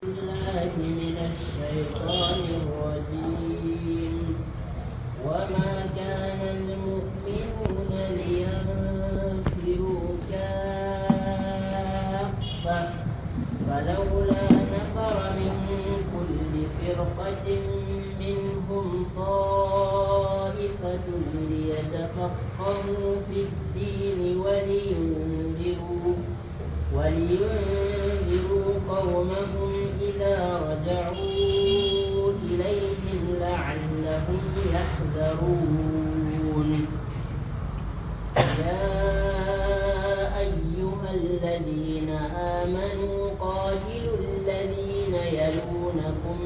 بالله من الشيطان الرجيم وما كان المؤمنون لينفروا كافة فلولا نفر من كل فرقة منهم طائفة ليتفقهوا في الدين ولينذروا قومهم إذا رجعوا إليهم لعلهم يحذرون يا أيها الذين آمنوا قاتلوا الذين يلونكم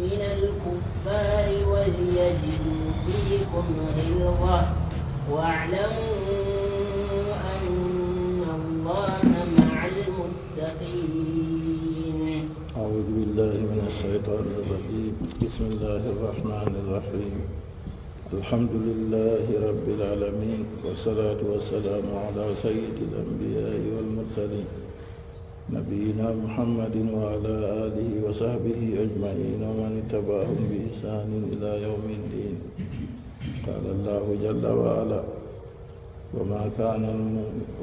من الكفار وليجدوا فيكم غلظة واعلموا أن الله مع المتقين. أعوذ بالله من الشيطان الرجيم. بسم الله الرحمن الرحيم. الحمد لله رب العالمين والصلاة والسلام على سيد الأنبياء والمرسلين نبينا محمد وعلى آله وصحبه أجمعين ومن اتبعهم بإحسان إلى يوم الدين. قال الله جل وعلا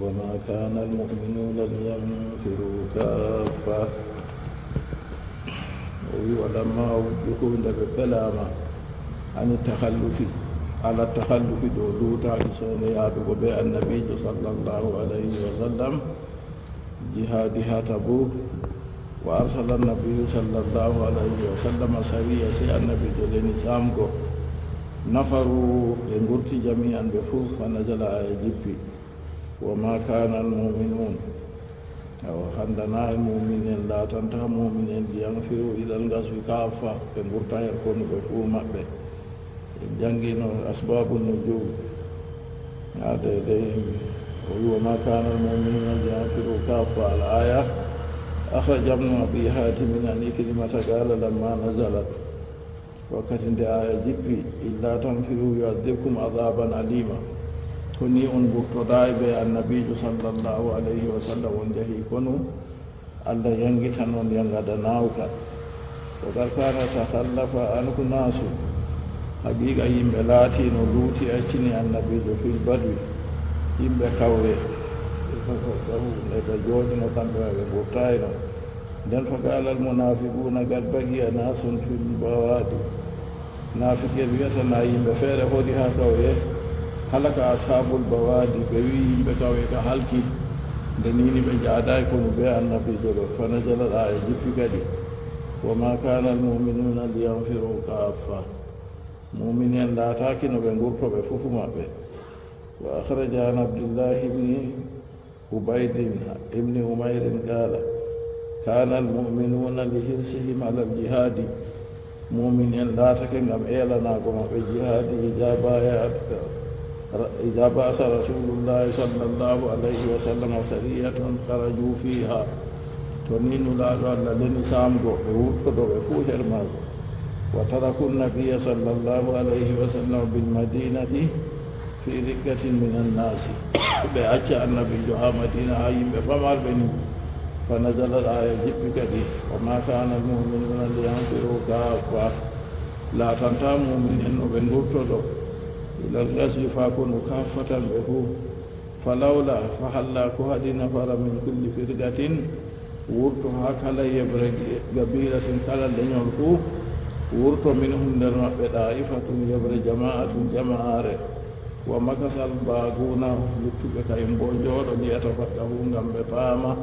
وما كان المؤمنون لينفروا كافة ولما وجهوا بكلاما عن التخلف على التخلف دولوتا حسين يابق بها النبي صلى الله عليه وسلم جهادها تبوك وأرسل النبي صلى الله عليه وسلم سرية سي النبي جلين سامكو نفروا لنقرت جميعا بفوق فنزل آية جبي وما كان المؤمنون أو عندنا المؤمنين لا تنتهى المؤمنين لينفروا إلى الغزو كافة لنقرت يكون بفوق مأبه جنجين أسباب النجوم هذا وما كان المؤمنين لينفروا كافة الآية أخرج ابن أبي حاتم أن كلمة قال لما نزلت وقت آية جبي إلا تنفروا يعذبكم عذابا أليما كني أنبكت دائب النبي صلى الله عليه وسلم وانجهي كنوا ألا ينجسن ونينغدناوك وقد كان تخلف عنك ناس حقيقة يمبلاتي نلوتي أجني النبي في البدو يمبكاوي لتجوز نتنبه ببطائنا dan faqala almunafiquna qad baqiya nasun fil bawadi nafiqe wiyata na yimɓe feere hoɗi ha kawe halaka ashabul bawadi ɓe wi yimɓe kawe ka halki nde nini ɓe jaaday kono be annabijo ɗo fa nazalat aya jippi kadi wa ma kana almuminuna liyanfiru kaffa mumin en laataki no ɓe gurtoɓe fofu maɓɓe wa akhraja an abdillahi ibni ubaydin ibni umayrin qala كان المؤمنون لحرصهم على الجهاد مؤمنين لا تكن إيلنا كما في الجهاد إذا بأس رسول الله صلى الله عليه وسلم سرية خرجوا فيها تنين لا لن سامغو بوكدو بفوه المال وتركوا النبي صلى الله عليه وسلم بالمدينة في ركة من الناس بأجل النبي جاء مدينة عيم فمال بني فنزل الآية جبك دي وما كان المؤمنون لينفروا كافة لا تنتموا من إنه بنغرتوا إلى الغزو فاكونوا كافة به فلولا فحلا كهد نفر من كل فرقة ورتها كلا يبرق قبيلة كلا لنيركو ورت منهم لنرى طائفة يبرق جماعة ومكث الباقون لتبك ينبوجور ليتفقهوا بفامة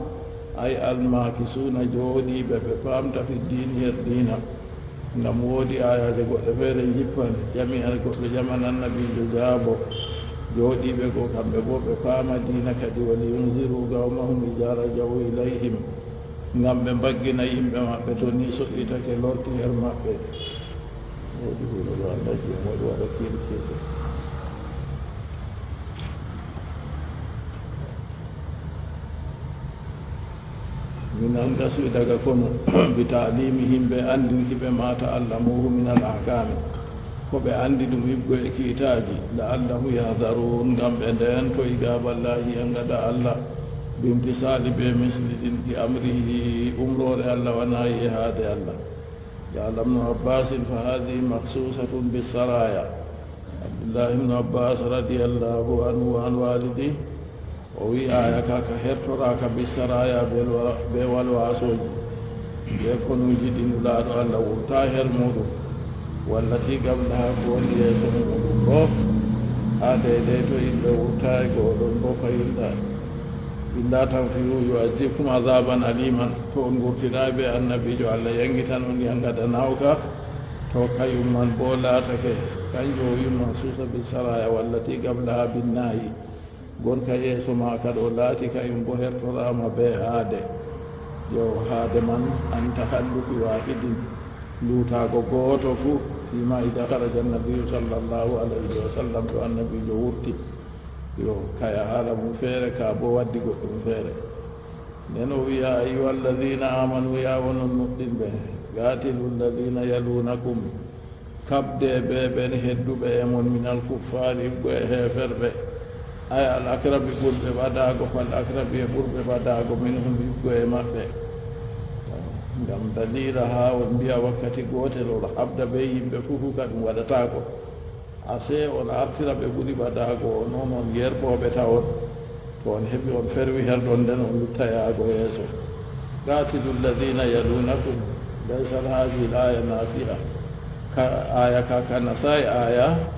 ay almakisuna jooɗi ɓe famta fi dini yer dina ngam woodi ayaje goɗɗe feere jippan jami'an goɗɗo jaman annabijo jaabo jooɗiɓe ko kamɓe bo ɓe faama dina kadi wali yunziru gawmahum ija rajaw ilayhim ngam ɓe mbaggina yimɓe maɓɓe to ni soƴƴitake lorti her maɓɓe woodi huɗoɗo allaji moɗo waɗa kirkirde min an gaswi daga kono bitalimi ɓe andinki ɓe ma ta'allamuhu min al ahkami ko ɓe andi ɗum hibgo e kiitaji la'allahu yahdharun ngam ɓe ndeentoy gaballahi e ngada allah بامتثال بمثل أمره أمر الله ونهي هذا الله. قال ابن عباس فهذه مخصوصة بالسرايا. عبد الله بن عباس رضي الله عنه وعن والده ووي آيك كهرتراك بالسرايا بالواسوج يكون جدين لا الله وطاهر مودو والتي قبلها قول يسوع مودو هذا يديتو إلا وطاي قولون بفايلدا إلا تنفروا يعذبكم عذابا أليما تون قرتنا بالنبي جو الله ينجتن من ينقد ناوكا توكا يمن بولاتك كنجو يمنصوص بالسرايا والتي قبلها بالنهي قل كيسو ما كدولاتك ينبهر ترام بهاده yo haade man an tahalluki wahidin luutaago gooto fuu fima ida haraja annabiyu sallllahu alayhi wa sallam to annabijo wurti yo kaya haala mum feere ka bo waddi goɗɗum feere nden o wiya ayuha alladina amanu ya wonon nuɗɗinɓe gatilu alladina yalunakum kabde ɓe ɓen hedduɓe e mon min alkuffari ɓe heferɓe ay al akrabi ɓurɓe waɗago fal akrabi e ɓurɓe waɗago min hum higgo e maɓɓe ngam dalila ha on mbiya wakkati gotel on habda ɓe yimɓe fofu ka ɗum waɗatako ase on artira ɓe ɓuuri waɗago o noon on yerɓoɓe tawon to on heeɓi on ferwi herɗon nden on luttayago yeeso gatilu lladina yalunakum laysat hadihi l aya nasiha aya ka nasai aya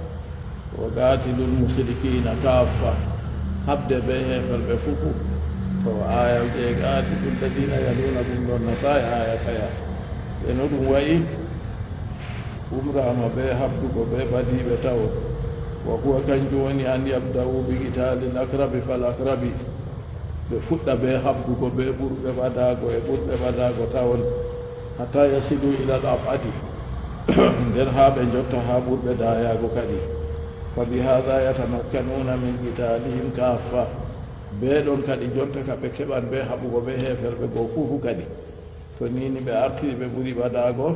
wa gatilul mushrikina kaffa habde ɓe heferɓe fuku to aya je gatilul ladina yaluna ɗum ɗon nasai aya kaya eno ɗum wayi umrama ɓe habdugo ɓe ɓadiɓe taw wa huwa kanjum woni an yabda'u bi qitalil akrabi fal akrabi ɓe fuɗɗa ɓe habdugo ɓe ɓurɓe waɗago e ɓurɓe waɗago tawon hatta yasilu ila al abadi nden ha ɓe jotta ha ɓurɓe dayago kadi فبهذا يتمكنون من قتالهم كافة بيدون كدي جونتا كبه كبان به حبوغو به هفربه go fufu kadi to nini be artiri be buri badago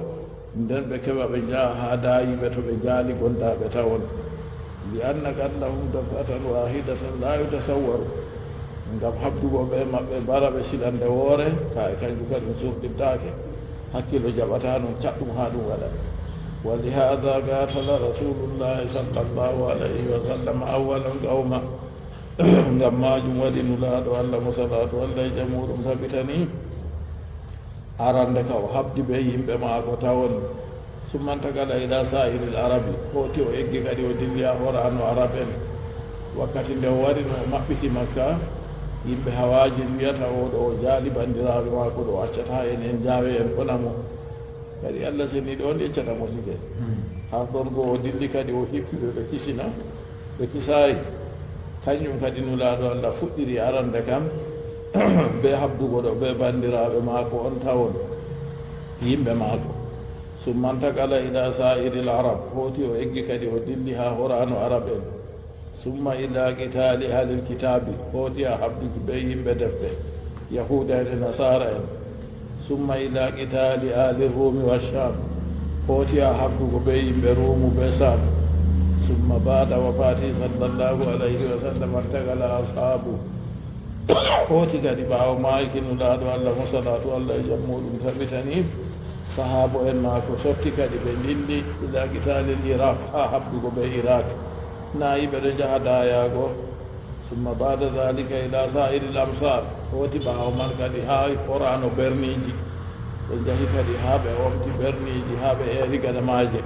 nden be keba be jaa ha dayi be to be jaali gonda be tawon li anna kannahum dafatan wahidatan la yutasawwaru ngam habdugo be mabbe bara be silande woore ka e kanju kadi surditaake hakkilo jabata non caddum ha dum wada ولهذا قاتل رسول الله صلى الله عليه وسلم أولا قوما لما جمود نلاد ولا مصلات ولا جمهور ثبتني أرندك وحبد بهم بما قتاون ثم انتقل إلى سائر العرب قوتي وإجي قد ودليا ورعن وعربين وقت دوارين ومحبت مكة يبه هواجن يتعود وجالبا دراب وقود وعشتها إن جاوي فنمو kadi allah seni ɗon yeccatamo sike ha ɗon go o dilli kadi o hippiɓe ɓe kisina ɓe kisayi kañum kadi nulaaɗo allah fuɗɗiri arande kam ɓe habdugo ɗo ɓe bandiraɓe maako on tawon yimɓe maako summantakala ila sa'iril arab hooti o eggi kadi o dilli ha horano arab en summa ila qitali ahlil kitabi hooti a habduki ɓe yimɓe defɓe yahuda e nasara en ثم إلى قتال آل الروم والشام قوتي أحبك بين بروم بسام ثم بعد وفاته صلى الله عليه وسلم انتقل أصحابه قوتي قد باو مايك نلاد الله صلاة الله جمهور ثبتني صحابه إن ما كسبت قد بندلي إلى قتال العراق أحبك بالعراق نائب رجع داياغو ثم بعد ذلك إلى سائر الأمصار قوتي باو من قد هاي قرآن برنيجي jahi kadi haaɓe womti berniji haaɓe eeri gada maaje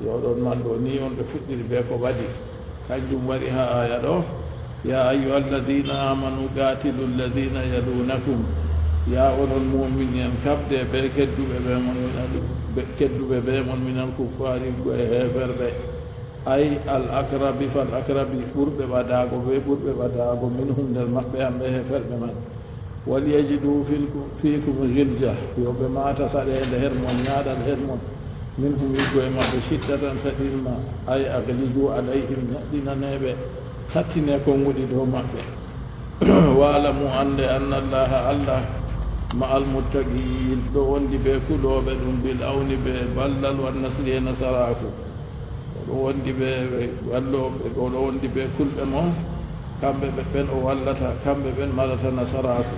yoɗon man ɗo ni on ɓe fuɗɗiri ɓe ko waɗi kanjum waɗi ha aya ɗo ya ayuha alladina amanu gatilu alladina yalunakum ya onon mumin en kabde ɓe kedduɓe ɓe mon minal kuffari go e heferɓe ay al akrabi fal akrabi ɓurɓe waɗago ɓe ɓurɓe waɗago min hum nder maɓɓe hamɓe heferɓe man وليجدوا فيكم غلظة يوم ما تسأل هرمون نادى الهرمون منهم يقوى ما بشدة سديما أي أغلقوا عليهم دين نيبة ستنكم ولدوا مكة واعلموا أن الله مع المتقين دون بكلوا بدون بالأون ببلل والنصر نصراكم دون بكل أمم kamɓe ɓe ɓen o wallata kamɓe ɓen marata nasaraku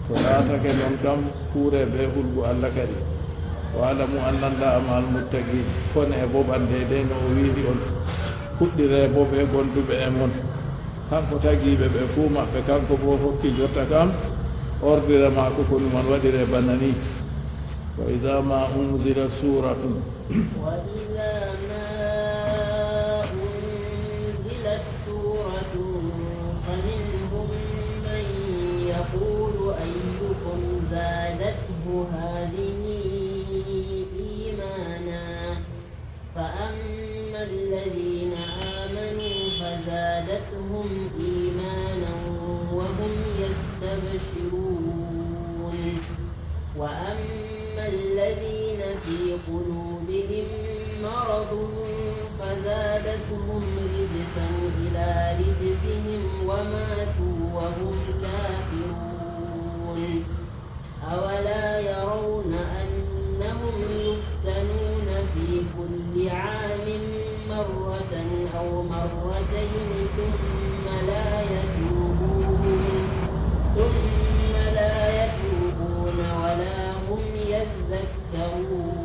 to laatake noon kam kuure ɓe hulgu allah kadi wa'lamu anna allaha ma'al muttaqin fone e boɓande de no o wiiri on huɗɗire bo ɓe gonduɓe e mon kanko tagiɓe ɓe fuu maɓɓe kanko bo hokki jotta kam ordire maako ko ɗum on waɗire bana ni wa ida ma unzilat suratun يقول أيكم زادته هذه إيمانا فأما الذين آمنوا فزادتهم إيمانا وهم يستبشرون وأما الذين في قلوبهم مرض فزادتهم رجسا إلى رجسهم وماتوا وهم كافرون أولا يرون أنهم يفتنون في كل عام مرة أو مرتين ثم لا يتوبون ولا هم يذكرون.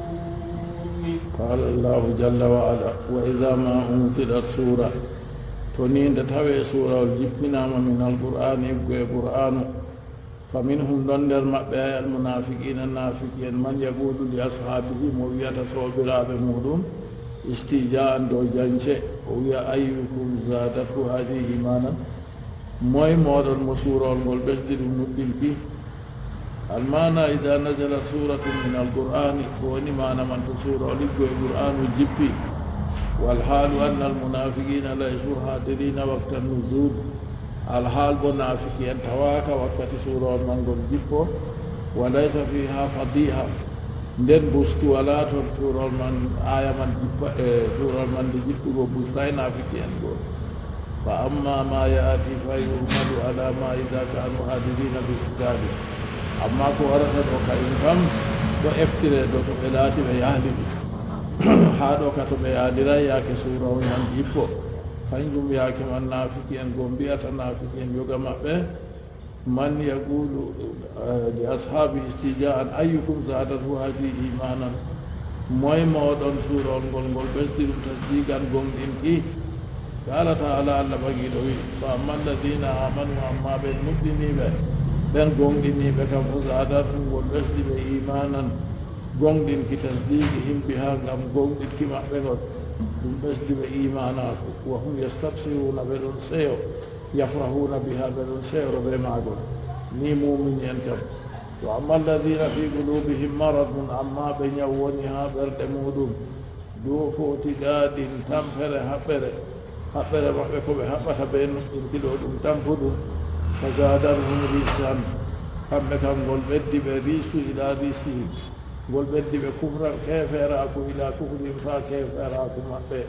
قال الله جل وعلا وإذا ما أنزلت سورة تنين تتوي سورة الجبنام من القرآن يبقى القرآن فمنهم دندر مبايا المنافقين النافقين من يقول لأصحابه موية صوبرا بمودون استيجاء دو جانشي ويا أيكم زادته هذه إيمانا موي مودر مسورة والبسدر النبيل المعنى إذا نزل سورة من القرآن كوني معنى من سورة لقوا القرآن جبي والحال أن المنافقين ليسوا حاضرين وقت النزول الحال منافقين تواك وقت سورة من جبو وليس فيها فضيحة nden bustu wala toon suurol man aya man suurol man nde jippugo bustay nafiki en goo fa amma ma yaati fa yuhmadu ala ma ida kanu hadirina bil kitabi amma ko warata ɗo kayen kam ɗo eftire ɗo to ɓe laati ɓe yahdiri haa ɗo ka to ɓe yahdiray yaake suurol man jippo kanjum yaake man nafiki en goo mbiyata nafiki en yoga maɓɓe من يقول لأصحاب استجاء أيكم زادته هذه إيمانا موي مودون سورة نقول بسدر تصديقا قوم إنكي قال تعالى الله بقيلوي فأما الذين آمنوا أما بين مدني بين قوم إني بكم زادتهم قول بسدر إيمانا قوم إنكي تصديقهم بها قوم إنكي مأبنون بسدر إيمانا وهم يستبصرون بلون سيو يفرحون بها بالسير بمعدل ني مؤمنين كم وأما الذين في قلوبهم مرض أما بين يونها برد مودون دوف اعتقاد تنفر حفر وقفوا بحفر بين انتلودهم تنفدون فزادهم ريسا كم قل بدي بريس إلى ريسهم قل بدي بكفر كيف يراكو إلى كفر فكيف يراكو مأبئ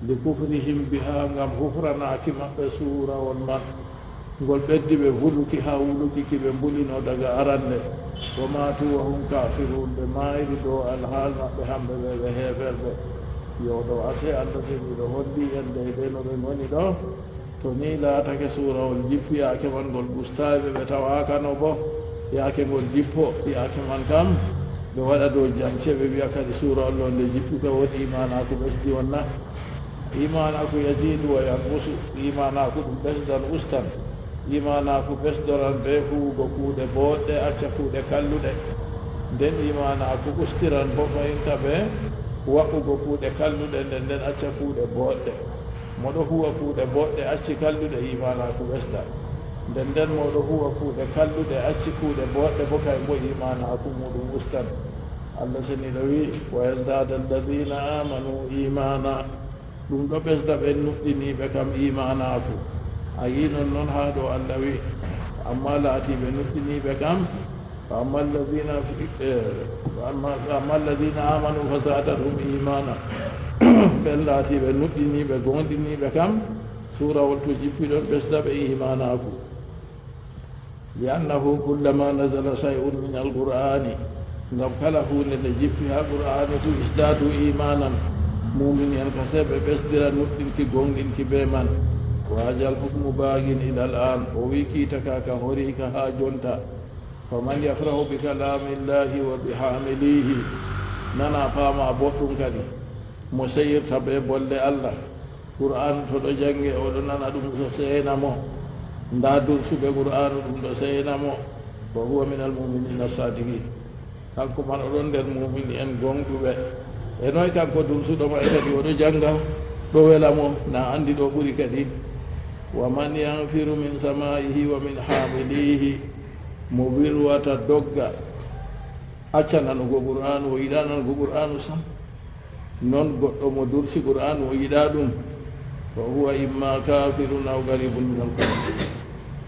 لكفرهم بها ngam hufranaki maɓɓe suura on man ngol ɓeddi ɓe huluki ha wuluki ki ɓe mbulino daga arande wa matu wa hum kafirun ɓe mayri ɗo alhaal maɓɓe hamɓe ɓe ɓe heeferɓe yo ɗo ase allah seni ɗo holli en deyde no ɓe goni ɗo to ni laatake suurawol jippi yaake man ngol ɓustaɓe ɓe tawakano bo yaake ngol jippo yaake man kam ɓe waɗa dow jance ɓe wiya kadi suurawol ɗo nde jippi ka woni imanaku ɓesdi wonna imanaku yazidu wa yanqusu imanaku ɗum ɓesdan ustan imanaku ɓesdoran be huugo kuuɗe boɗɗe acca kuuɗe kalluɗe nden imanaku ustiran bo fayinta ɓe waɗugo kuuɗe kalluɗe nden acca kuuɗe boɗɗe moɗo huwa kuuɗe boɗɗe acci kalluɗe imanaku ɓesda nden moɗo huwa kuuɗe kalluɗe acci kuuɗe boɗɗe bo kay bo imanaku muɗum ustan allah seni ɗo wi wa yasdada alladina amanu imana ɗum ɗo ɓesda ɓen nuɗɗiniɓe kam imanaku a yi non noon haa ɗo allah wi amma laatiɓe nuɗɗiniɓe kam fa amma alladina amanu fa zadathum imana ɓen laatiɓe nuɗɗiniɓe gonɗiniɓe kam suurawol to jippi ɗon ɓesda ɓe imanaku li annahu kullama nazala shay'un min alqur'ani ngam kala hunde nde jippi ha qur'ani tu isdadu imanan mumin en kaseɓe ɓesdira nuɗɗinki gonɗinki be man وهذا الحكم باق إلى الآن وويكي تكاك هوريك هاجونتا فمن يفرح بكلام الله وبحامليه ننا فاما بوتون كدي مسير تبي بول الله قرآن تدو جنگي ودو ننا دم سينا مو ndadul sube qur'an dum do sayna mo wa huwa min al mu'minina sadiqin kanko man odon der mu'mini en gongdube e noy kanko dum sudo ma kadi odo janga do wela mo na andi do buri kadi wa man yanfiru min samaihi wa min hamilihi mubir wa tadogga acana no qur'an o idana no qur'an sam non goddo mo dursi qur'an o ida dum wa huwa imma kafirun aw garibun min al-qur'an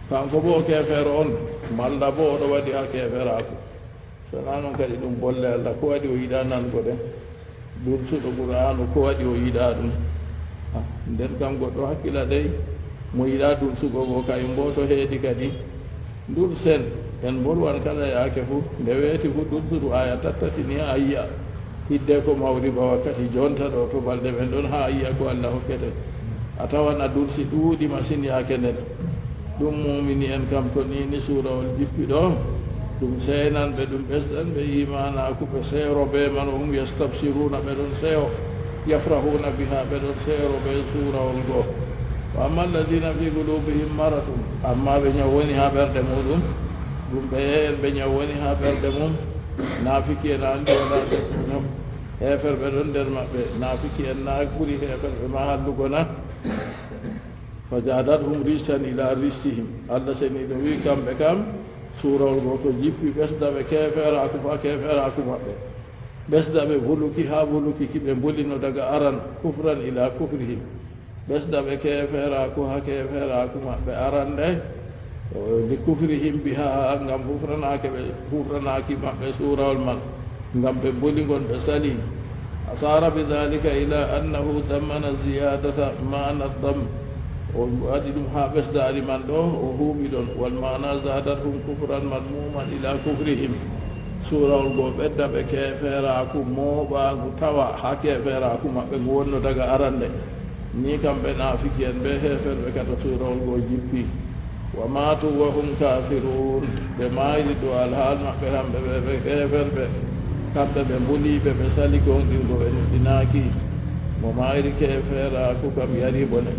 kanko bo kefere on malla bo oɗo waɗi ha keferako sona noon kadi ɗum bolle allah ko waɗi o yiɗa nango ɗen dursuɗo qur'anu ko waɗi o yiɗa ɗum nden kam goɗɗo hakkilla dey mo yiɗa dursugo go kayum bo to heedi kadi dursen en bolwan kala yaake fo nde weeti fo dursudu aya tattati ni ha yiya hidde ko mawriba wakkati jonta ɗo to balɗe ɓen ɗon ha yiya ko allah hokkete a tawan a dursi ɗuuɗi machine yaake nden ɗum mumini en kam to nini suurawol jippi ɗo ɗum seynanɓe ɗum ɓesɗanɓe imanaku ɓe seero ɓe man hum yastabsiruna ɓe ɗon seyo yafrahuna biha ɓe ɗon seero ɓe suurawol goo wa amma alladina fi qulubihim maradun amma ɓe ñaw woni ha ɓerde muɗum ɗum ɓe yeen ɓe ñaw woni ha ɓerde mum naafiki en andi wala sekkuñom heferɓe ɗon nder maɓɓe naafiki en na ɓuri heferɓe ma hallugo na فزادتهم رجسا إلى رجسهم الله سني دوي كم بكم سورة الغوث جيبي بس دا بكيفر أكوبا كيفر أكوبا بس دا بقولوكي ها بقولوكي كي بقولي ندعى أران كفرا إلى كفرهم بس دا بكيفر أكوها كيفر أكوبا بأران ده لكفرهم بها عم كفرنا كي بسورة المن عم بقولي كون بسالي أصار بذلك إلى أنه ضمن الزيادة معنى الضم وأدي دم حابس داري من دو وهو بدون والمعنى زادتهم كفرا مذموما إلى كفرهم سورة الغوبة بكيفر أكو موبا توا حكيفر أكو ما بقول ندعى أرند نيكم بنافقين بهفر بكتو سورة الغوبة وماتوا وهم كافرون بما يدوا الحال ما بهم بكيفر كم بمبولي بمثالي كون ديناكي وما يكيفر أكو كم يريبونه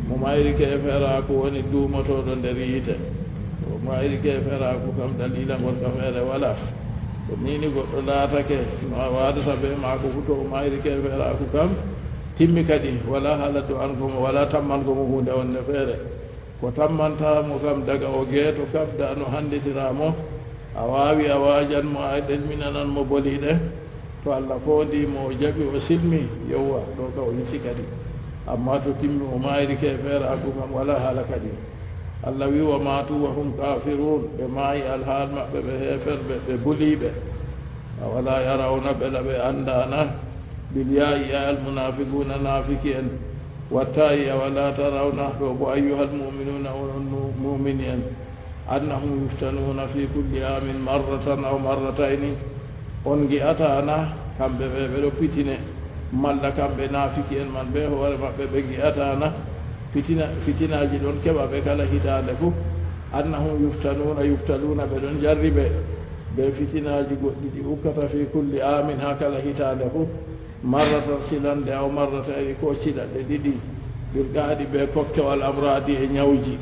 mo mayri ke fera ko woni duumotoɗo nder yiite o mayri ke fera ko kam dalila ngol ka feere wala ko nini goɗɗo laatake no waadata ɓe maako fu to o mayri ke fera ko kam timmi kadi wala haala do an komo wala tammankomo hunde wonde feere ko tammantamo kam daga o geeto kabda no handitiramo a waawi a waajanmo a ɗelminananmo boliɗe to allah foondimo o jaɓi o silmi yewwa ɗo ka o yisi kadi amma to timmi o mayri ke feere akku kam wala haala kadi allah wi wa matu wa hum kafirun ɓe maayi alhaal maɓɓe ɓe heeferɓe ɓe buliɓe wala yarawna ɓela ɓe andana bilyayi a almunafiquna nafiki en wattayi a wala tarawna ɗo bo ayyuha almuminuna onon mumini en annahum yuftanuna fi kulli amin marratan aw marratayni on gi'atana kamɓe ɓe ɓeɗo pitine malla kamɓe naafiki en man ɓe hoore maɓɓe ɓe gi'atana fitinaji ɗon keɓa ɓe kala hitande fof annahum yuftaluna ɓe ɗon jarri ɓe ɓe fitinaji goɗɗi ɗi ukkata fi kulli amin ha kala hitande fof marratan silande aw marratayni ko ciɗaɗe ɗiɗi ɓirgaɗi ɓe kokkewal amradi e ñawji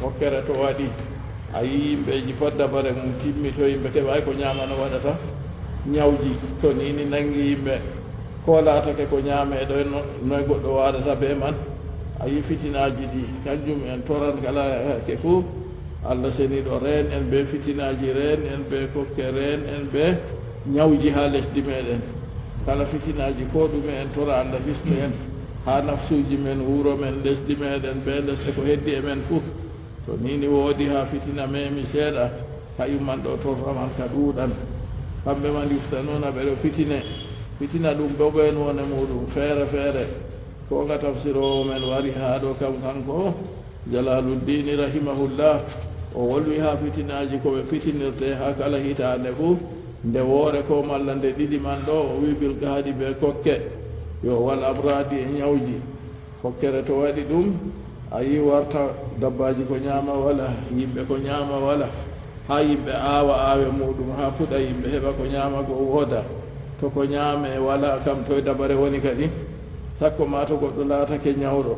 hokkere to waɗi a yi yimɓeji poddabare mum timmi to yimɓe keɓay ko ñamano waɗata ñawji to nini nangi yimɓe ko laatake ko ñaameɗo noye goɗɗo waɗata be man a yi fitinaji ɗi kanjum en toran kala ke fof allah seniɗo reen en ɓe fitinaji reen en ɓe kokke reen en ɓe ñawji ha lesdi meɗen kala fitinaji ko ɗume en tora allah hisnu en ha nafsuji men wuro men lesdi meɗen ɓe lesɗe ko heddi e men fof to nini woodi ha fitina memi seeɗa kayumman ɗo torraman ka ɗuuɗan kamɓe man yuftanuna ɓeɗo fitina ɗum boɓen wone muɗum feere feere ko ga tafsirowo men wari ha ɗo kam kanko jalaluddini rahimahullah o wolwi ha fitinaji koɓe fitinirte ha kala hitande fof nde woore ko malla nde ɗiɗi man ɗo o wi bilgaadi ɓe kokke yo wal abradi e ñawji hokkere to waɗi ɗum a yi warta dabbaji ko ñaama wala yimɓe ko ñaama wala ha yimɓe aawa aawe muɗum ha puɗa yimɓe heɓa ko ñaama ko wooda to ko ñaame wala kam toye dabare woni kadi sakko ma to goɗɗo laatake ñawɗo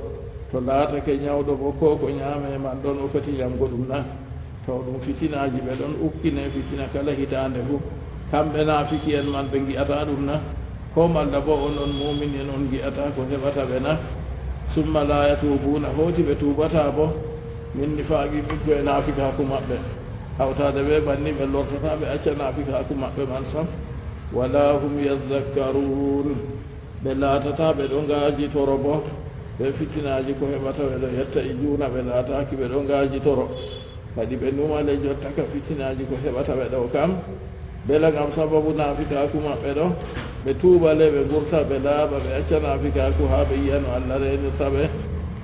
to laatake ñawɗo bo ko ñaame man ɗon o foti yango ɗum na to ɗum fitinaji ɓe ɗon ukkine fitina kala hitande fuu kamɓe naafiki en man ɓe gi'ata ɗum na ko malla bo onon mumin en on gi'ata ko heɓata ɓe na summa la yatubuna hoti ɓe tubata bo min nifaaqi ɓiggo e naafikaku maɓɓe hawtade ɓe ɓanni ɓe lortata ɓe acca naafikaku maɓɓe man sam wala hum yadhakkarun ɓe laatata ɓe ɗo ngaajitoro bo ɓe fitinaji ko heɓata ɓe ɗo yetta e juuna ɓe laataki ɓe ɗo ngaajitoro kadi ɓe numale jottaka fitinaji ko heɓata ɓe ɗo kam bela gam sababu naafikaku maɓɓe ɗo ɓe tuubale ɓe gurta ɓe laaɓa ɓe acca naafikaku ha ɓe yiyano allah renirta ɓe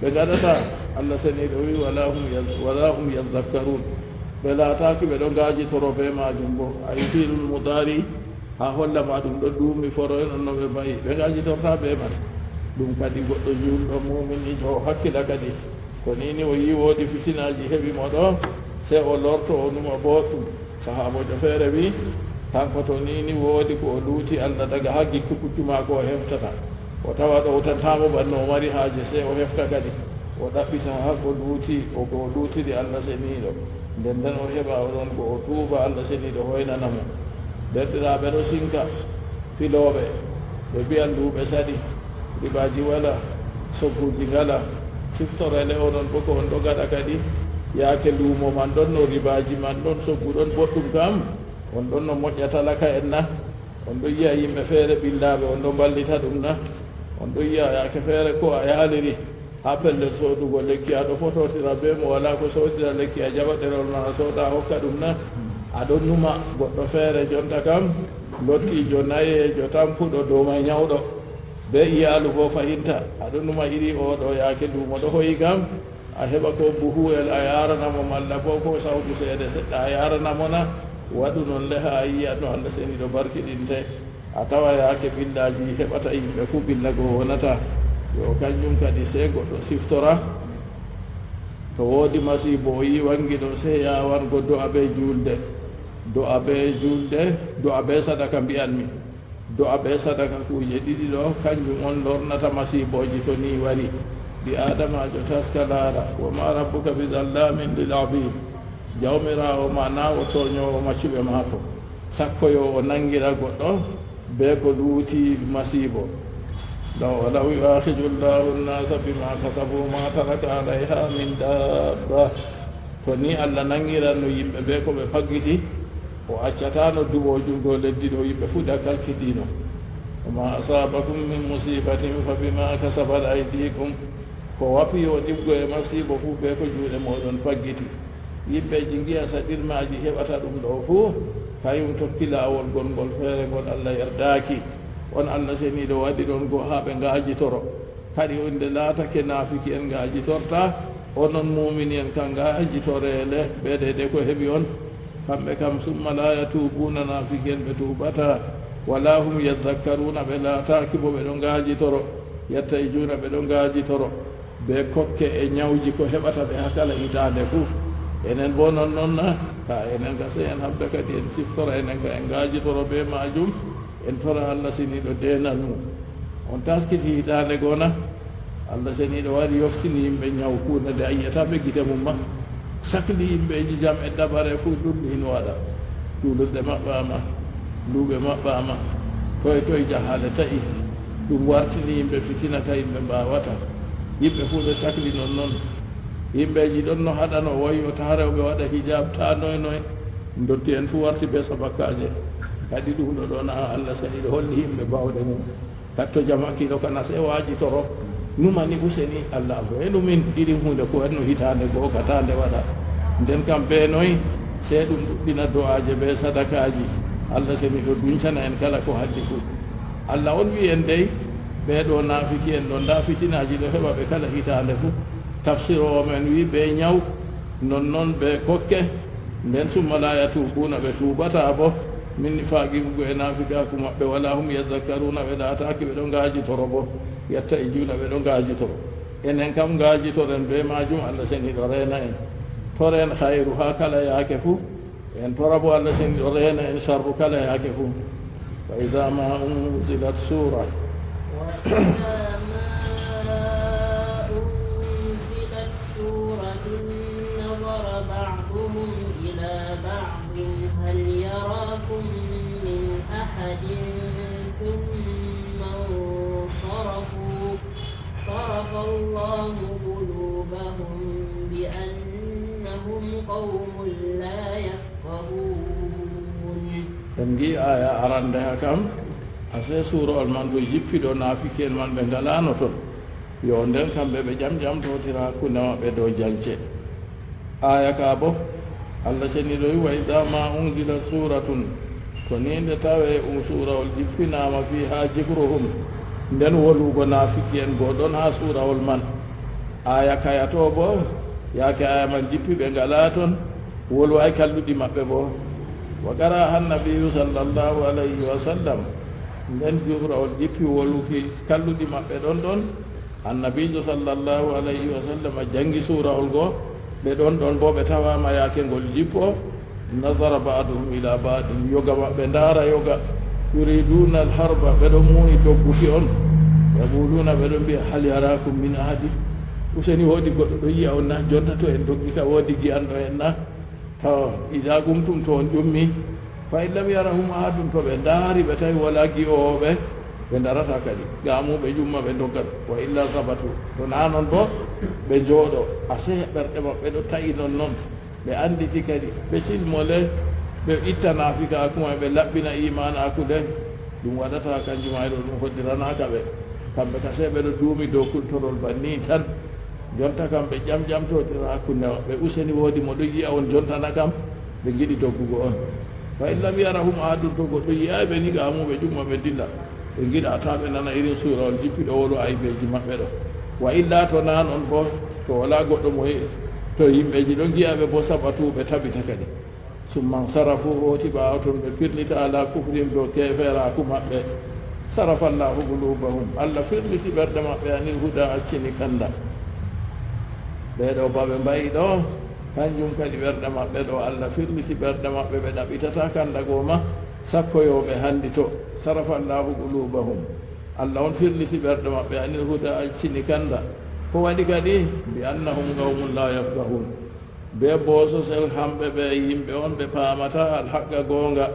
ɓe gaɗata allah seniɗo wi wala hum yadhakkarun ɓe laataki ɓe ɗo ngaajitoro be majum bo ayi filul mudari ha hollama ɗum ɗo duumi foro en on no ɓe mbayi ɓe ngaajitorta ɓe man ɗum kadi goɗɗo julɗo muminijo o hakkila kadi ko nini o yi woodi fitinaji heɓimo ɗo se o lorto o numa boɗɗum sahabojo feere wi kanko to nini woodi ko o luuti allah daga ha gikku puccu ma ko o heftata o tawa ɗowtantamo ɓanno o mari haaje se o hefta kadi o ɗaɓɓita ha ko luuti o ko luutiri allah seniɗo nden nden o heɓa oɗon ko o tuuba allah seniɗo hoynanamo derɗiraɓe ɗo sinka filoɓe ɓe mbiyan duuɓe saɗi ribaji wala sogguji ngala siftorele oɗon bo ko on ɗo gaɗa kadi yaake luumo man ɗon no ribaji man ɗon soggu ɗon boɗɗum kam on ɗon no moƴƴatalaka en na on ɗo yiya yimɓe feere ɓindaɓe on ɗo mballita ɗum na on ɗo yiya yaake feere ko a yaaliri ha pellel soodugo lekki aɗo fototira be mo wala ko soodira lekki a jaɓa ɗerol ma a sooda hokka ɗum na aɗon numa goɗɗo feere jonta kam lottijo nayejo tampuɗo dow may ñawɗo be iyalu bo fahinta aɗon numa iri oɗo yaake luumo ɗo hoyi kam a heɓa ko buhuwel a yaranamo malla bo ko sawdu seede seɗɗa a yaranamo na waɗu noon le ha yiya no allah seniɗo barkiɗinte a tawa yaake billaji heɓata yimɓe fuu billa go wonata yo kanjum kadi se goɗɗo siftora to woodi masibo o yi wangi ɗo se yawango do'a be julde do'a be julde do'a be sadaka mbiyanmi do'a be sadaka kuje ɗiɗi ɗo kanjum on lornata masiboji to ni wari bi adamajo taska laara wa ma rabbuka bi zallamin lil abid jawmirawo ma na o toñowo maccuɓe maako sakkoyo o nangira goɗɗo be ko luuti masibo walaw yuakhiju llahu nnasa bima kasabu ma taraka alayha min dabba to ni allah nangiranno yimɓe be ko ɓe faggiti o accatano duɓojum dow leddi ɗo yimɓe fuu da kalkiɗino wama asabakum min musibatin fa bima kasabat aydikum ko wapi o ɗiggo e masibo fuu ɓe ko juuɗe moɗon faggiti yimɓeji giya saɗirmaji heɓata ɗum ɗo fuu kayum tokki lawol gongol feere ngol allah yerdaki on allah seniɗo waɗi ɗon go ha ɓe ngaajitoro kadi onde laatake naafiki en ngaajitorta onon mumini en kan ngaajitorele ɓeɗeɗe ko heɓi on kamɓe kam summa la yatubuna naafiki en ɓe tuubata wala hum yadhakkaruna ɓe laataki bo ɓe ɗo ngaajitoro yetta e juuna ɓe ɗo ngaajitoro be kokke e ñawji ko heɓata ɓe ha kala hitande fuu enen bo non noon na ka enen ka se en habda kadi en siftora enen ka en ngaajitoro be majum en tora allah seniɗo denal mum on taskiti hitande gona allah seniɗo wari yoftini yimɓe ñaw kuunade a yiyata ɓe gite mum ma sakli yimɓeji jam e dabare fuu ɗum hin waɗa juulurde maɓɓama luuɓe maɓɓama toye toye jahale taƴi ɗum wartini yimɓe fitina ka yimɓe mbawata yimɓe fuu ɓe sakli non noon yimɓeji ɗon no haɗano wayo ta rewɓe waɗa hijab ta noye noye dotti en fuu warti be sabakkaje kadi ɗum ɗo ɗon allah seniɗo holli yimɓe bawɗe mum katto jam hakkilo kana se waajitoro numani useni allah fo e ɗumin irin hunde ko henno hitande goo katande waɗa nden kam ɓe noyi se ɗum ɗuɗɗina do'aje ɓe sadakaji allah seniɗo duñcana en kala ko haddi fuu allah on wi en dey ɓeɗo naafiki en ɗo nda fitinaji ɗo heɓa ɓe kala hitande fuu tafsir o men wi ɓe ñaw non noon ɓe kokke nden summa la yatubuna ɓe tuubata bo min faqigo e naafikaku maɓɓe wala hum yadhakkaruna ɓe laataki ɓe ɗo ngaajitoro bo yetta e juuna ɓe ɗo ngaajitoro enen kam gaajitoren be majum Allah seniɗo reena en toren hayru ha kala yaake fuu en torabo Allah seniɗo reena en sharru kala yaake fuu fa ida ma unzilat sura هل يراكم من أحد ثم انصرفوا صرف الله قلوبهم بأنهم قوم لا يفقهون تنجي آية أراندها كم ase suura on man ɗo jippiɗo naafiken man ɓe ngalano toon yo nden kamɓe ɓe jam jam totira hakkunde maɓɓe dow jance aya ka bo Allah ceniɗo wi wa ida ma unzila suratun to ni nde tawe surawol jippinama fi ha jikruhum nden wolugo naafiki en goɗon ha surawol man aya kayato bo yaake aya man jippi ɓe ngala toon wolu ay kalluɗi maɓɓe bo wa qara han nabiyu sallllahu alayhi wa sallam nden surawol jippi woluki kalluɗi maɓɓe ɗon ɗon annabijo sallllahu alayhi wa sallam jangi surawol goo ɓe ɗon ɗon bo ɓe tawama yaake ngol jippo nasara baduhum ila badin yoga maɓɓe ndaara yoga yuriduna alharba ɓeɗo muuni dogguki on yaquluna ɓeɗo mbiya hal yarakum min ahadi useni woodi goɗɗo ɗo yiya on na jonta to en doggi ka woodi giyanɗo en na taw ida gumtum to on ƴummi fa in lam yarahum ahadum to ɓe ndaari ɓe tawi wala gi'owoɓe ɓe darata kadi gamuɓe ƴumma ɓe doggat wa illa sabatu to na noon bo ɓe jooɗo ase ɓerɗe maɓɓe ɗo ta'i non noon ɓe anditi kadi ɓe silmole ɓe itta naafikakume ɓe laɓɓina imanakude ɗum waɗata kanjumay ɗo ɗum hoddiranaka ɓe kamɓe kase ɓeɗo duumi dow kultorol banni tan jonta kam ɓe jam jam totira hakkunde maɓɓe useni woodi mo ɗo yiya on jontana kam ɓe giɗi doggugo on fa in lam yarahum ahadun to goɗɗo yiyaɓe ɓe ni gamuɓe ƴumma ɓe dilla ɓe giɗa taɓe nana irin surawol jippiɗo wolu aybeji maɓɓe ɗo wa illa to nan on bo to wala goɗɗo mo to yimɓeji ɗo giyaɓe bo saɓatuɓe taɓita kadi summan sarafu hoti ɓawa toon ɓe pirlita ala kufrim dow keferaku maɓɓe sarafa llahu qulubahum Allah firliti ɓerɗe maɓɓe anil huda accini kanda ɓeɗo baɓe mbayi ɗo kanjum kadi ɓerɗe maɓɓe ɗo Allah firliti ɓerɗe maɓɓe ɓe ɗaɓitata kanda goma sakkoyoɓe handi to sarafa llahu qulubahum Allah on firliti ɓerɗe maɓɓe anil huda accini kanda ko waɗi kadi bi annahum qawmun la yafqahun be bososel hamɓe ɓe yimɓe on ɓe paamata alhaqqa goonga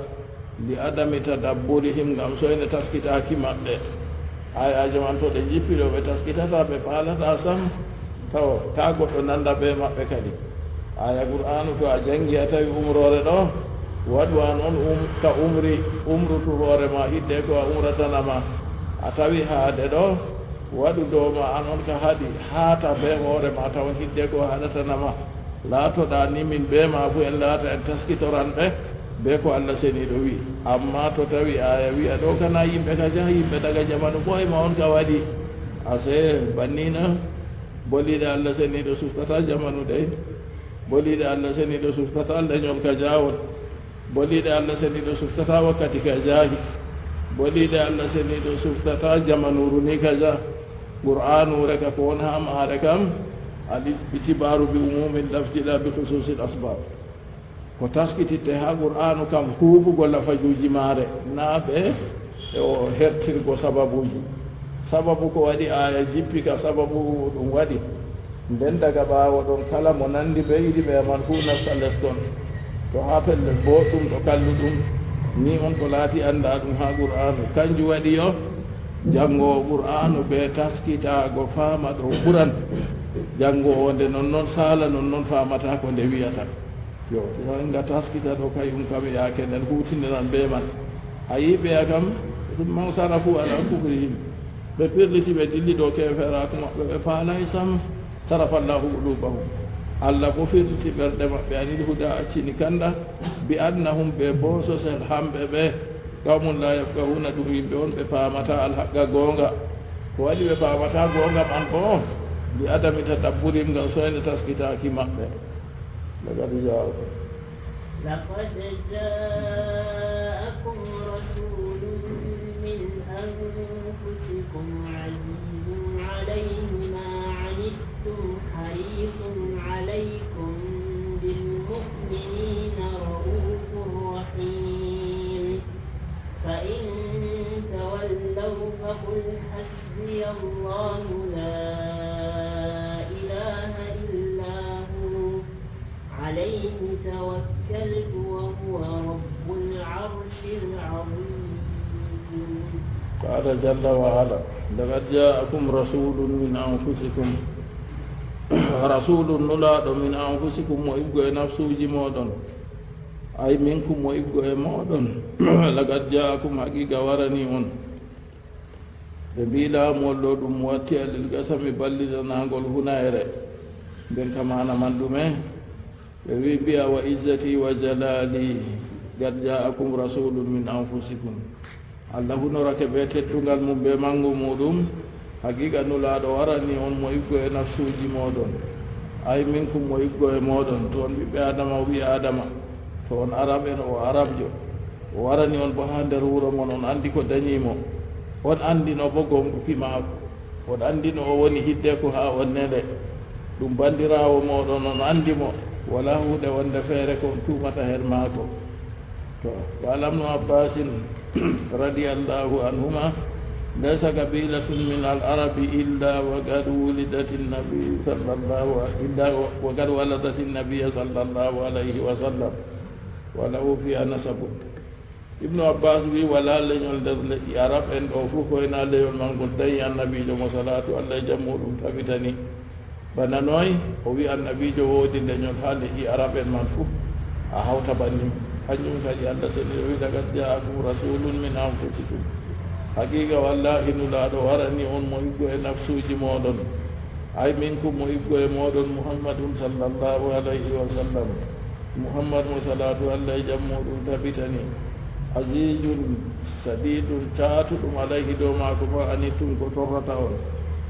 li adami tadabburihim ngam soyne taskitaki maɓɓe ayaji man to ɗe jippiɗo ɓe taskitata ɓe paalata sam taw ta goɗɗo nanda be maɓɓe kadi aya qur'anu to a jangi a tawi umrore ɗo waɗu an on ka umrutu hoore ma hidde ko a umratanama a tawi haade ɗo waɗu dowma an on ka haɗi haata be hoore ma taw hidde ko haɗatanama laatoɗa ni min be ma fu en laata en taskitoran ɓe be ko Allah seniɗo wi amma to tawi aya wiya ɗo kana yimɓe kasi ha yimɓe daga jamanu ɓoyma on ka waɗi ase bannina boliɗe Allah seniɗo suftata jamanu ɗe boliɗe Allah seniɗo suftata leñol ka jawol boliɗe Allah seniɗo suftata wakkati ka jaahi boliɗe Allah seniɗo suftata jamanuru ni kaja qur'anu reka ko won ha maare kam ali itibaru bi umumin laftila bi khususil asbab ko taskititte ha qur'anu kam huuɓugo lafajuji maare na ɓe o hertirgo sababuji sababu ko waɗi aya jippi ka sababu ɗum waɗi nden daga ɓaawo ɗon kala mo nandi ɓe yiɗi ɓe man fu nasta les ɗon to ha pellel boɗɗum to kalluɗum ni on ko laati annda ɗum ha qur'anu kanjum waɗi yo janngowo qur'anu ɓe taskitago faama ɗo ɓuran janngowo nde non noon sala non noon famata ko nde wiyata yo nga taskita ɗo kayum kam yaake nden hutiniran be man a yiɓeya kam man sarafu ala kufrihim ɓe pirliti ɓe dilli ɗo keferaku maɓɓe ɓe paalay sam sarafallahu qulubahum Allah ko firliti ɓerɗe maɓɓe anil huda accini kanda bi annahum ɓe bososel hamɓe ɓe qawmun la yafqahuna ɗum yimɓe on ɓe paamata alhaqqa goonga ko waɗi ɓe paamata goonga man bo bi adami tadabburim ngam soyne taskitaki maɓɓe لقد جاءكم رسول من أنفسكم عزيز عليه ما حسبي الله لا إله إلا هو عليه توكلت وهو رب العرش العظيم. قال جل وعلا لقد جاءكم رسول من أنفسكم رسول نلاɗo min anfusikum mo iggo e nafsuji moɗon ay minkum mo iggo e moɗon lagad jaakum haqiqa warani on ɓe mbilamol ɗo ɗum watti alil gasami ballidanagol hunayre ɓen kamana man ɗume ɓe wi mbiya wa izzati wa jalali gad jaakum rasulun min anfusikum allah hunorake ɓe teddungal mum ɓe mangu muɗum haqiqa nulaɗo warani on mo iggo e nafsuji moɗon ay minkum mo iggo e moɗon to on ɓiɓɓe adama wi adama to on arab en o arabjo o warani on bo ha nder wuro mon on andi ko dañimo on andino bo gomɗuki maako on andino o woni hidde ko ha on nele ɗum bandirawo moɗon on andimo wala huuɗe wonde feere ko on tumata her maako to walamnu abbasin radiallahu anhuma laysa qabilatun min al arabi illa waqad wulidat an-nabi sallallahu illa waqad waladat an-nabiy sallallahu alayhi wa sallam wa lahu fiha nasabun. Ibnu Abbas wi wala leñol nder leƴƴi arab en ɗo fof koyna leyol man ngol dañi annabijo mo salatu allah jammu ɗum tabitani bana noy o wi annabijo woodi leñol ha leƴƴi arab en man fof a hawta banni kañum kadi allah seni wi laqad jaakum rasulun min anfusikum haqiqa wallahi nulaɗo warani on mo iggo e nafsuji moɗon ay minkum mo iggo e moɗon muhammadun sallallahu alayhi wa sallam muhammad mo salatu allah jammu ɗum tabitani azizun sadidun caatuɗum alayhi dow maako ma anittum ko torrata on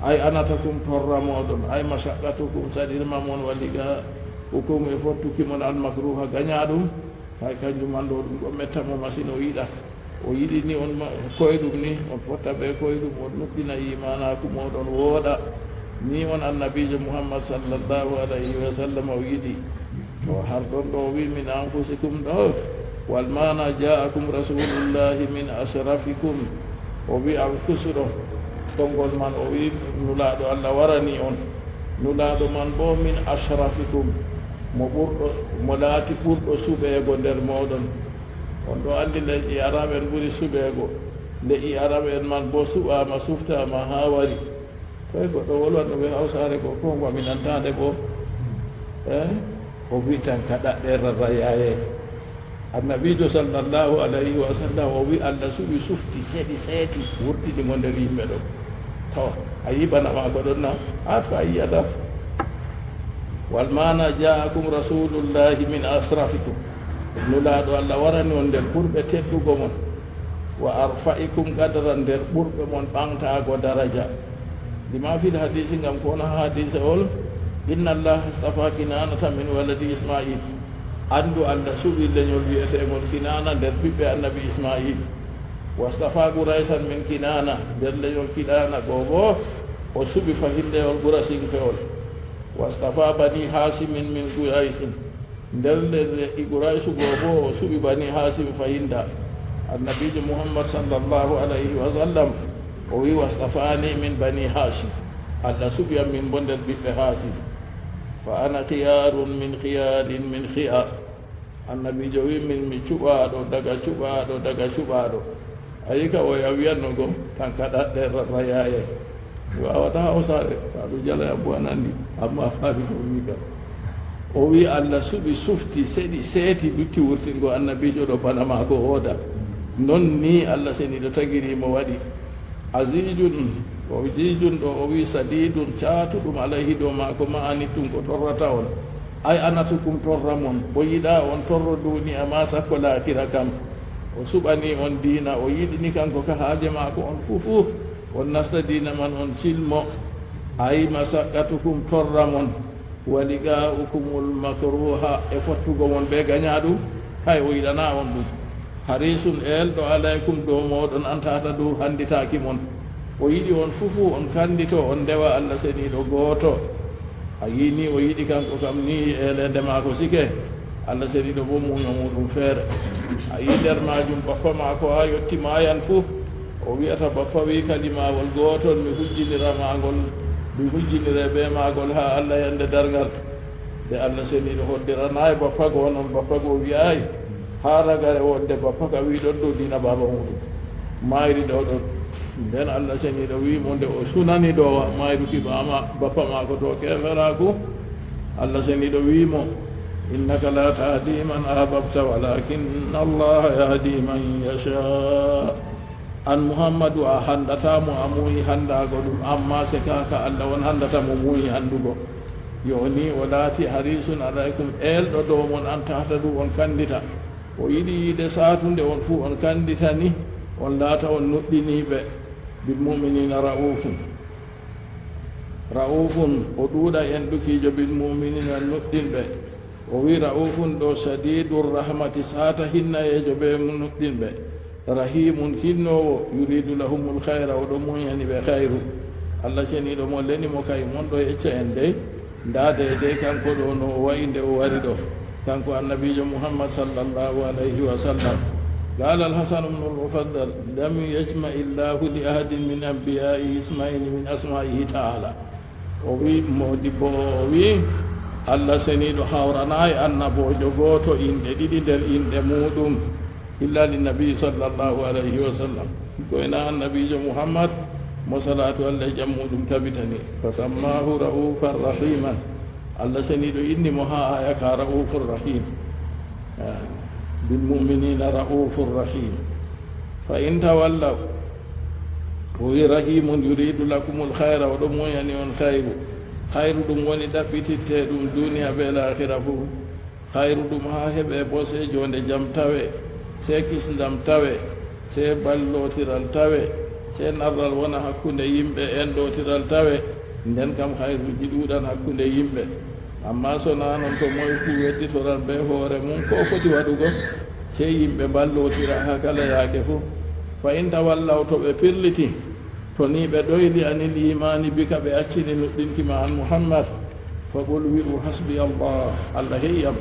ay anatakum torra moɗon ay mashaqqatukum saɗirma mon walliga hukum e fottuki mon almakruha gañaɗum hay kanjum man ɗo ɗum ɗo mettamo masine o yiɗa o yiɗi ni on koyɗum ni on fotta ɓe koyɗum on nuɗɗina imanaku moɗon wooɗa ni on annabijo muhammad sallallahu alayhi wa sallam o yiɗi to har ɗon ɗo wi min anfusikum ɗo wal mana jaakum rasulullahi min ashrafikum o wi an kusuɗo konngol man o wi nulaɗo allah warani on nulaɗo man bo min ashrafikum mo ɓurɗo mo laati ɓurɗo suɓeego nder moɗon on ɗo andi leƴƴi arab en ɓuri suɓeego leƴƴi arab en man bo suɓama suftama ha wari toy goɗɗo wolwanno ɓe hawsare ko kongo mi nantande bo o wi tan ka ɗaɗɗe rarrayaye annabijo sallallahu alayhi wa sallam o wi allah suɓi sufti seeɗi seeti wurtinimo nder yimɓe ɗo to a yiɓanama ko ɗon na ha to a yiyata wal mana jaakum rasulullahi min asrafikum nulaɗo allah warani on nder ɓurɓe teddugo mon wa arfa'ikum qadra nder ɓurɓe mon ɓamtago daraja lima fil hadisi ngam ko wona hadise ol inna allah astafa kinanata min waladi ismail andu allah suɓi leñol wiyetegol kinana nder ɓiɓɓe annabi ismail wastafa ɓuraysan min kinana nder leñol kinana goo bo o suɓi fahindeyol ɓura sinfeol wastafa bani hasimin min guraysin nder i guraysu goo bo o suɓi bani hasim fahinda annabijo muhammad sallallahu alayhi wa sallam o wi wastafani min bani hashim allah suɓiyam min bo nder ɓiɓɓe hasim fa ana khiyarun min khiyarin min khiyar annabijo wi min mi cuɓaɗo daga cuɓaɗo ayi ka o ya wiyanno go tan ka ɗaɗɗe rayaye wawata hawsare aɗo jalaya bo anandi amma faami ko wi ka o wi allah suɓi sufti seɗi seeti dutti wurtingo annabijo ɗo bana ma ko hooda non ni allah seni ɗo tagirimo waɗi azijun o jijun ɗo o wi sadidun caatuɗum alayhi ɗo ma ko ma anittum ko torrata on ay anatukum torra mon o yiɗa on torro duniya ma sakko laakira kam o suɓani on diina o yiɗini kanko ka haaje maako on fufu on nasta diina man on silmo ay masaqqatukum torra mon waliga'ukumul makruha e fottugo mon ɓe gaña ɗum hay o yiɗana on ɗum harisun elɗo alaykum ɗo moɗon antata dow handitaki mon o yiɗi on fufu on kandito on ndewa allah seniɗo gooto a yini o yiɗi kanko kam ni elende ma ko sike allah seniɗo bo muño muɗum feere a yi nder majum bappa ma ko ha yetti mayan fuu o o wiyata bappa wi kalimawol gotol mi hujjinira magol mi hujjinire be magol ha Allah yande dargal de Allah seniɗo hoddiranayi bappa go noon bappa go wiyayi ha ragare wonde bappa ka wi ɗon ɗo dina baba muɗum mayri ɗo ɗon nden Allah seniɗo wimo nde o sunani ɗo mayruki bappa mako to keferaku Allah seniɗo wimo innaka la tahdi man ahbabta walakinna Allah yahdi man yasha an muhammadu a handatamo a muyi handago ɗum amma se kaka Allah won handatamo muyi handugo yoni o laati harisun alaykum elɗo dow mon an tahta ɗum on kandita o yiɗi yiide satunde on fuu on kanditani on laata on nuɗɗiniɓe bilmuminina raufun o ɗuuɗa en ɗukijo bilmuminina nuɗɗinɓe o wi raufun ɗo sadidur rahmati sata hinnayejo ɓe nuɗɗinɓe rahimun kinnowo yuridu lahumul hayra oɗo muñani ɓe hayru Allah ceniɗo mo lenimo kay mon ɗo yecca en dey ndade dey kanko ɗo no o wayi nde o wari ɗo kanko annabijo muhammad sallallahu alayhi wa sallam قال الحسن بن المفضل لم يجمع الله لأحد من أنبيائه اسمين من أسمائه تعالى وي مودبو وي الله سنيد حورناي النبو جوغوتو إن ديدي در إن دمودم إلا للنبي صلى الله عليه وسلم كوينا النبي محمد مصلاة الله جمودم تبتني فسماه رؤوفا رحيما الله سنيد إني مها آيك رؤوف رحيم بالمؤمنين رؤوف رحيم فإن تولوا هو رحيم يريد لكم الخير ودم يعني خير خير دم وني دبيتي دم دنيا بالآخرة فو خير دم هاهب بوسي جون جام تاوي سيكيس دم تاوي سي بالو تيرال تاوي سي نرال وانا حكوند يمبه اندو تيرال تاوي nden kam khayru jidudan hakkunde yimbe amma so nanon to moy fu weddi to ran be hoore mum ko foti wadugo sey yimbe ballotira ha kala yaake fu fa in tawallaw to be pirliti to ni be doyli anil imani bika be accini nuddinki ma an muhammad fa qul wi hasbi allah allah hiyam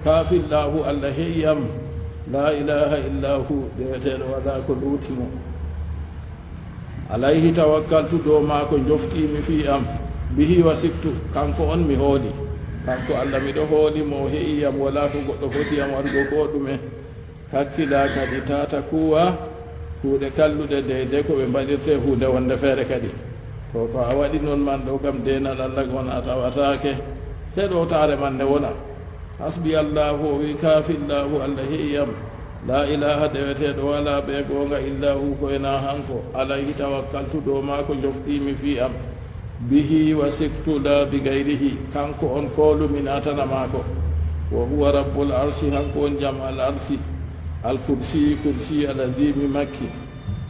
kafillahu allah hiyam la ilaha illa hu de wala ko lutimo alayhi tawakkaltu do ma ko jofti mi fi am bihi wasiktu kanko on mi hooli kanko Allah mi do hooli mo heiyam wala ko goddo foti am wargo ko dume hakkila kadi tata kuwa kuude kallude de ko be mbadirte huude wonde feere kadi to a wadi non man do kam denal Allah gona tawataake hedo taare man ne wona hasbi Allah wi kafillahu Allah heiyam la ilaha deweteɗo wala ɓe gonga illa hu ko ena hanko alayhi tawakkaltu ɗo ma ko jofɗimi fi am bihi wasiktu la bi gayrihi kanko on koolumi natana mako wa huwa rabbul arsi hanko on jam al arsi al kursi al azimi makki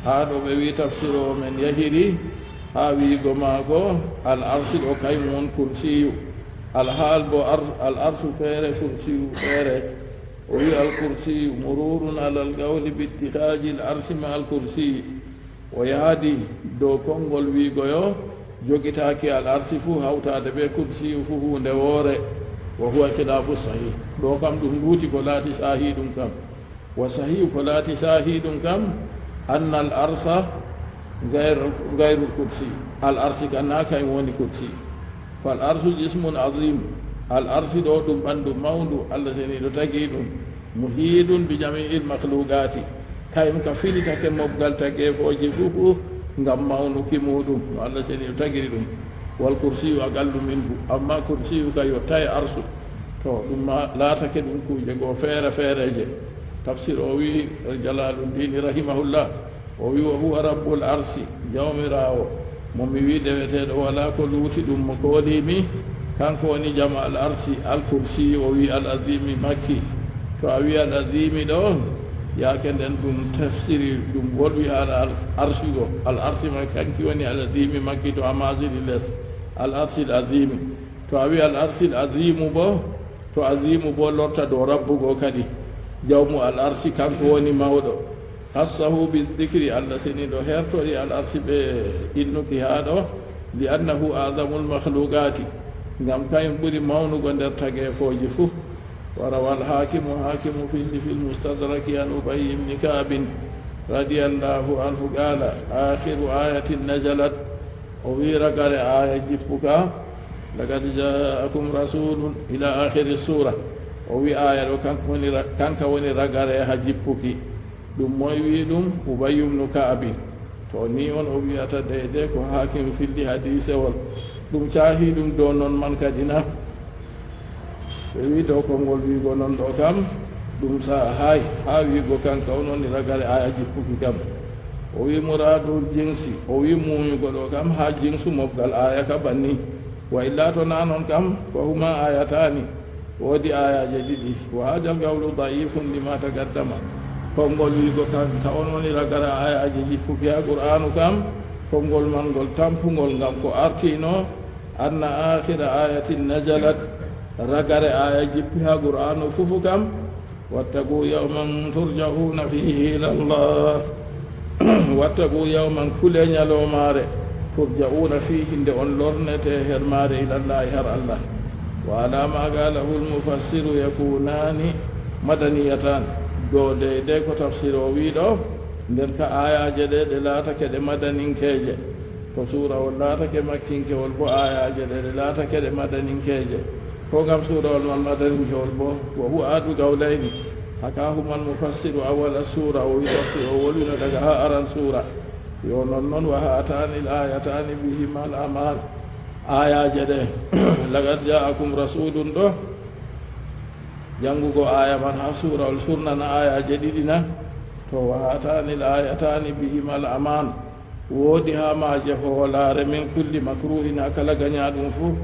ha ɗo ɓe wi tafsiro men yahiri ha wiigo maako al arsi ɗo kaymum on kursiyu alhaal bo al arsu feere kursiyu feere وهي الكرسي مرور على القول باتخاذ العرش مع الكرسي ويهدي دو كونغول ويغيو جوغيتاكي العرش فو هاوتا دبي كرسي فو ندوره وهو خلاف الصحيح دو كام دو نوتي كولاتي شاهد كام وصحيح كولاتي شاهد كام ان العرش غير الكرسي العرش كان كاي وني كرسي فالعرش جسم عظيم الأرض دوم بندو ماوندو الله سيني دو تاغي دوم محيط بجميع المخلوقات كايم كفيلي تاكي موبغال تاكي فوجي فوفو ngam mawnu ki mudum Allah seni tagiri dum wal kursiyu agallu minhu amma kursiyu ka yottay arsu to dum la take dum kuje go feere feereje tafsir o wi jalaluddin rahimahullah o wi wa huwa rabbul arsi jawmirawo mo mi wi deweteɗo wala ko luuti ɗum mo koolimi kanko woni jama al arsi al kursi o wi al azimi makki to a wi al azimi ɗo yaake nden ɗum tafsiri ɗum wolwi haala al arsi ɗo al arsi ma kanki woni al azimi makki to a masiri les al arsi al azimi to a wi al arsi al azimu bo lorta dow rabbugo kadi jawmu al arsi kanko woni mawɗo hassahu bidicri allah seni ɗo hertori al arsi ɓe innuki haa ɗo li annahu adamul mahlugati ngam kañum ɓuri mawnugo nder tageefoji fuu wa rawa alhakimu findi fi lmustadraki an ubay ibni kabin رضي الله عنه قال آخر آية نزلت ويرقل آية جبك لقد جاءكم رسول إلى آخر السورة وي آية كان كوني رقل جبك دم موي دم أبي بن كعب توني on o wi'ata deyde ko hakim filli hadise wol ɗum caahi ɗum do noon man kadi na ɓe wi dow konngol wiigo noon ɗo kam ɗum sa hay ha wiigo kanka o noon ragare aya jippuki kam o wi muradul jinsi o wi muñugo ɗo kam ha jinsu mofgal aya ka banni wa illa to na noon kam ko huma ayatani woodi ayaje ɗiɗi wa hajal gawlu daifun lima tagaddama konngol wiigo kanka on woni ragare ayaje jippuki ha qur'anu kam konngol man ngol tampugol ngam ko artino anna akhira ayatin najalat ragare aya jippi ha qur'anu fufu kam wattaqu yawman turja'una fihi ila Allah wattaqu yawman kule ñalomare turja'una fihi nde on lornete hermare ila Allah har Allah wa ala ma qalahu al-mufassiru yakunani madaniyatan do de ko tafsiro wiiɗo nden ka ayaje ɗe laatake ɗe madaninkeje ko suurawol laatake makkinkewol bo ayaje ɗe laatake ɗe madaninkeje ko gam suurawol man madaninkewol bo wo hu aadu gawlayni hakahuma almufassiru awala suura o wi tafsir o wolwino daga ha aran suura yo non noon wa hatani l ayatani bihima l aman ayaje ɗe lagad ja'akum rasulun ɗo janngugo aya man ha suurawol surnana ayaje ɗiɗi na to wa hatani l ayatani bihima l aman woodi ha maaje hoolare min kulli makruhin ha kala gañaɗum fuu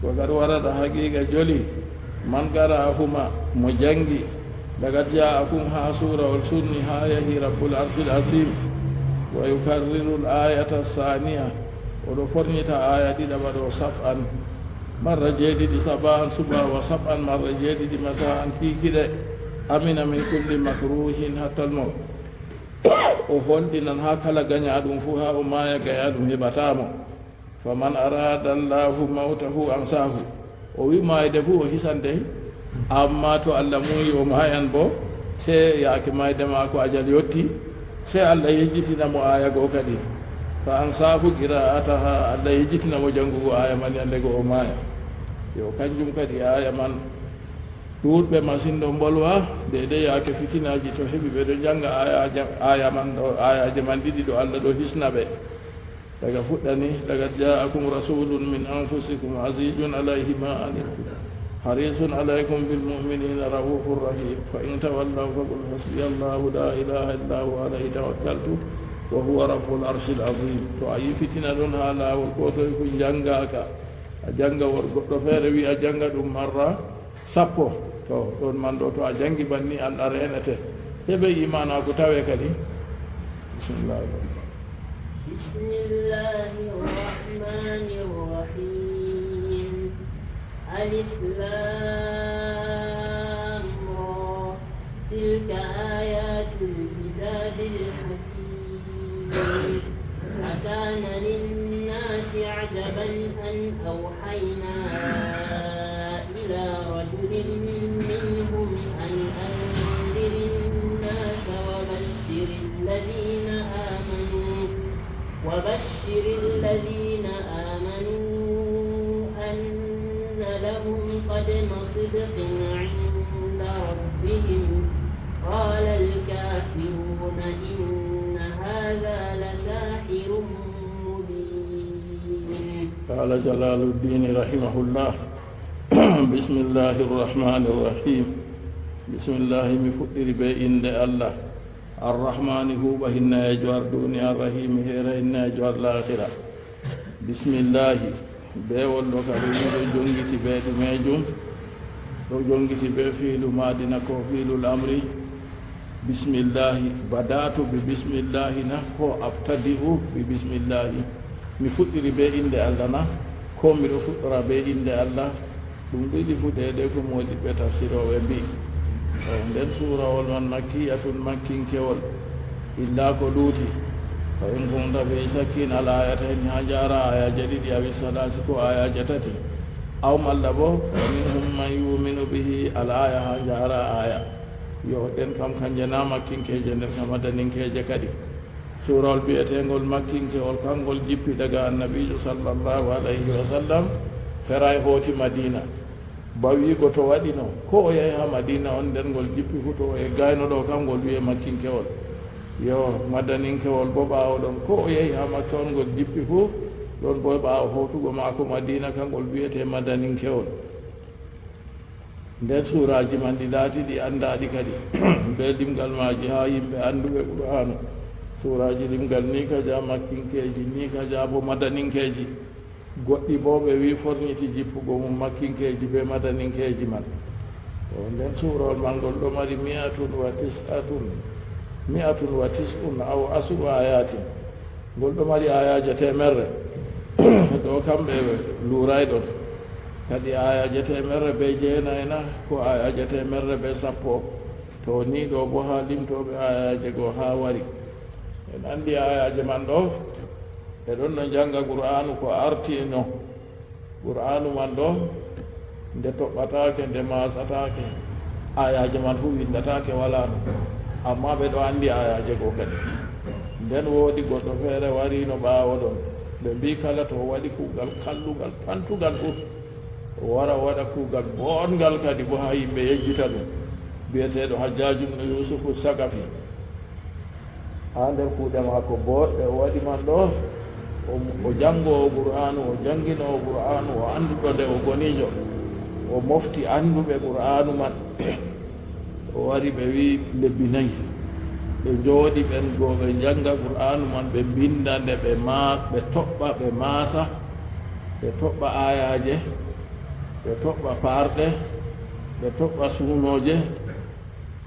ko gad warata haqiqa joli man garahuma mo jangi lagad ja'akum ha suurawol sunni ha yahi rabbul arsil azim wa yukarriru l ayata saniya oɗo forñita aya ɗiɗaɓa ɗo sab'an marra jeeɗiɗi saban suba wa sab'an marra jeeɗiɗi masa an kikiɗe amina min kulli makruhin hattalmo o holɗinan ha kala gañaɗum fuu ha o maya gaya ɗum heɓatamo faman arada allahu mautahu ansahu o wi mayde fuu o hisande amma to allah muyi o mayan bo se yaake mayde ma ko ajal yotti se allah yejjitinamo aya goo kadi fa ansahu qira'ataha allah yejjitinamo janngugo aya man yande go o maya yo kanjum kadi aya man ɗuuɗɓe machine ɗo mbolwa de yaake fitinaji to heɓi ɓe ɗo jannga aya man ɗo ayaje man ɗiɗi ɗo allah ɗo hisna ɓe daga fuɗɗani lagad ja'akum rasulun min anfusikum azizun alayhi ma anittum harisun alaykum bilmuminina raufur rahim fa in tawallaw faqul hasbiya allahu la ilaha illa hu alayhi tawakkaltu wa huwa rabbul arshil azim to a yi fitina ɗon ha laawol ko toye ko janngaka a jannga wor goɗɗo feere wi a jannga ɗum marra sappo to ɗon man ɗo to a janngi banni allah renete heɓe imana ko tawe kadi bismillah bismillahi rrahmani rrahim alif lam ra tilka ayatul kitabil hakim akana linnasi ajaban an awhayna ila rajulin minhum an anzir الناس وبشر الذين آمنوا أن لهم قدم صدق عند ربهم قال الكافرون إن هذا لساحر مبين. قال جلال الدين رحمه الله بسم الله الرحمن الرحيم بسم الله مفقر بإن الله الرحمن هو بهن يجوار دنيا الرحيم هيرهن يجوار الآخرة بسم الله بيول لك بمدو جنجتي بيد ميجوم لو جنجتي بفيل مادنا كوفيل الأمر بسم الله بدأت ببسم الله نفو أبتدئ ببسم الله مفقر بإن الله كوم رفقر بإن الله ɗum ɗiɗi fuɗeede ko moƴƴiɓe tafsiroɓe mbi nden suurawol man makkiyatun makkinkewol illa ko luuti fa in kunta fi sakkin al ayatayn ha jara ayaje ɗiɗi awi salasi ko ayaje tati aw malla bo wa minhum man yuminu bihi al aya ha jara aya yo ɗen kam kanje na makkinkeje nden kam madaninkeje kadi suurawol biyetengol makkinkewol kangol jippi daga annabijo sallllahu alayhi wa sallam feray hooti madina bawigo to waɗino ko o yahi ha madina on nden ngol jippi fu to e gayno ɗo kangol wiye makkinkewol yo madaninkewol bo ɓaawo ɗon ko o yahi ha makka on ngol jippi fu ɗon bo ɓaawo howtugo maako madina kangol wiyete madaninkewol nden suuraji man ɗi laati ɗi anndaɗi kadi be limgal maji ha yimɓe annduɓe qur'anu suuraji limgal ni ka ja makkinkeji ni ka ja bo madaninkeji goɗɗi bo ɓe wi forñiti jippugo mum makkinkeji be madaninkeji man o nden suurol man ngol ɗo mari mi'atun wa tis'un aw asu ayatin ngol ɗo mari ayaje temerre ɗo kamɓe luuray ɗon kadi ayaje temerre be jeenayna ko ayaje temerre be sappo to ni ɗo bo ha limtoɓe ayaje goo ha wari en andi ayaje man ɗo e ɗon no janga qur'anu ko artino qur'anu man ɗo nde toɓɓatake nde masatake ayaje man fu windatake wala no amma ɓe ɗo andi ayaje goo kadi nden woodi goɗɗo feere warino ɓaawo ɗon ɓe mbi kala to waɗi kuugal kallugal pantugal fu o wara waɗa kuugal boongal kadi bo ha yimɓe yejjita ɗum biyeteɗo Hajjaju ibn Yusufu Sakafi ha nder kuuɗe maako boɗɗe o waɗi man ɗo o janngowo qur'anu o jannginowo qur'anu o annduɗo nde o gonijo o mofti annduɓe qur'anu man o wari ɓe wi lebbi nayi ɓe jooɗi ɓen goo ɓe jannga qur'anu man ɓe binda nde ɓe toɓɓa ɓe maasa ɓe toɓɓa ayaje ɓe toɓɓa parɗe ɓe toɓɓa suunoje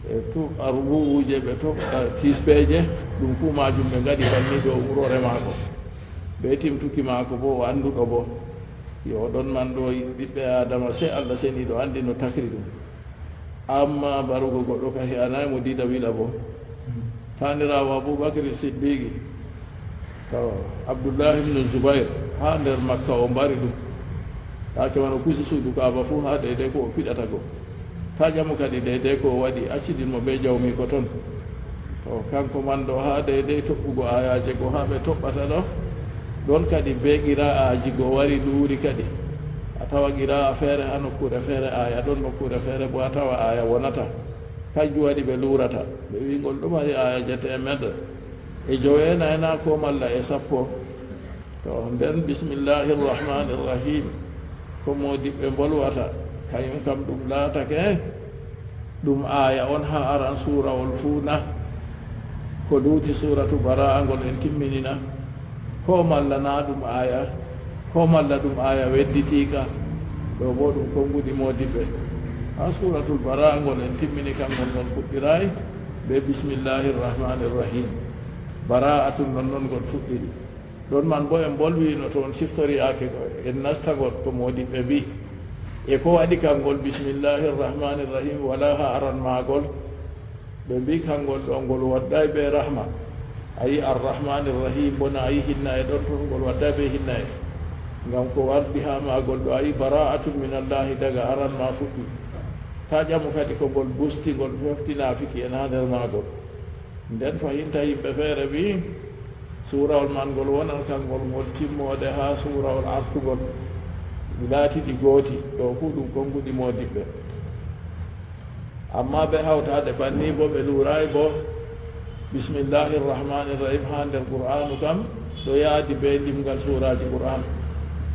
ɓe toɓɓa rubuuje ɓe toɓɓa kispeje ɗum fu majum ɓe ngaɗi banni ɗo wurore maako ɓe timtuki maako bo o annduɗo bo yo ɗon man ɗo ɓiɓɓe adama se Allah seni ɗo anndi no takri ɗum amma barugo goɗɗo ka heanayi mo diida wila bo tanirawo Aboubacry Siddiqui to Abdoullahi ibn Zubayr ha nder Makka o mbari ɗum take wano kusi suudu kaaba fuu ha deydey ko o fiɗata go ta jamu kadi deydey ko o waɗi accidinmo be jawmi ko toon to kanko man ɗo ha deydey toɓɓugo ayaje go ha ɓe toɓɓata ɗo ɗon kadi be qira'aji go wari ɗuuri kadi a tawa qira'a feere ha nokkure feere aya ɗon nokkure feere bo a tawa aya wonata kanjum waɗi ɓe luurata ɓe wingol ɗum ari ayaje temeɗɗe e jowenayna ko malla e sappo to nden bisimillahi rrahmani rrahim ko modiɓɓe bolwata kañum kam ɗum laatake ɗum aya on ha aran surawol fuuna ko luuti suratu bara'a ngol en timminina ko malla na ɗum aya ko malla ɗum aya wedditika ɗo bo ɗum konngudi modiɓɓe ha suratul bara'a ngol en timmini kangol ngol fuɗɗiray be bisimillahi rrahmani rrahim bara'atun non noon ngol fuɗɗiri ɗon man bo en bolwino toon siftoriyake en nastagol ko modiɓɓe mbi e ko waɗi kangol bisimillahi rrahmani rrahim wala ha aran magol ɓe mbi kangol ɗo ngol wadday ɓe rahma ayi arrahmani rrahim bona ayi hinna e ɗon toon ngol wadday ɓe hinna e ngam ko warɗi ha magol ɗo ayi bara'atun min allahi daga aran ma fuɗɗi ta ƴamu kadi ko ngol busti ngol feftinafiki en ha nder magol nden fahinta yimɓe feere wi suurawol man ngol wonan kangol ngol timmode ha suurawol artugol laatiɗi gooti ɗo fuu ɗum konngudi modiɓɓe amma ɓe hawtade banni bo ɓe luuray bo bisimillahi rrahmani rrahim ha nder qur'anu kam ɗo yaadi be limgal suuraji qur'an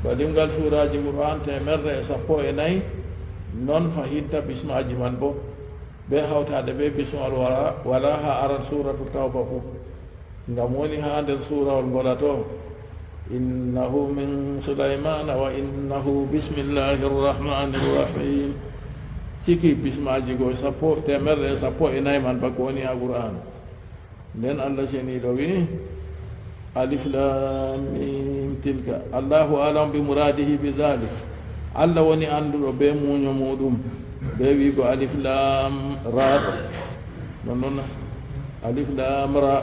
to limgal suuraji qur'an temerre e sappo e nayyi non fahinta bismaji man bo ɓe hawtade ɓe bismol wala ha aran suratu tawba fu ngam woni ha nder suurawol ngola to innahu min sulaymana wa innahu bismillahi rrahmani rrahim ciki bismaji go sappo temerre sappo e nayyi man bako woni ha qur'an nden Allah ceniɗo wi alif lam mim tilka allahu alam bi muradihi bi dhalik Allah woni anduɗo be muño muɗum ɓe wigo alif lam ra non noon alif lam ra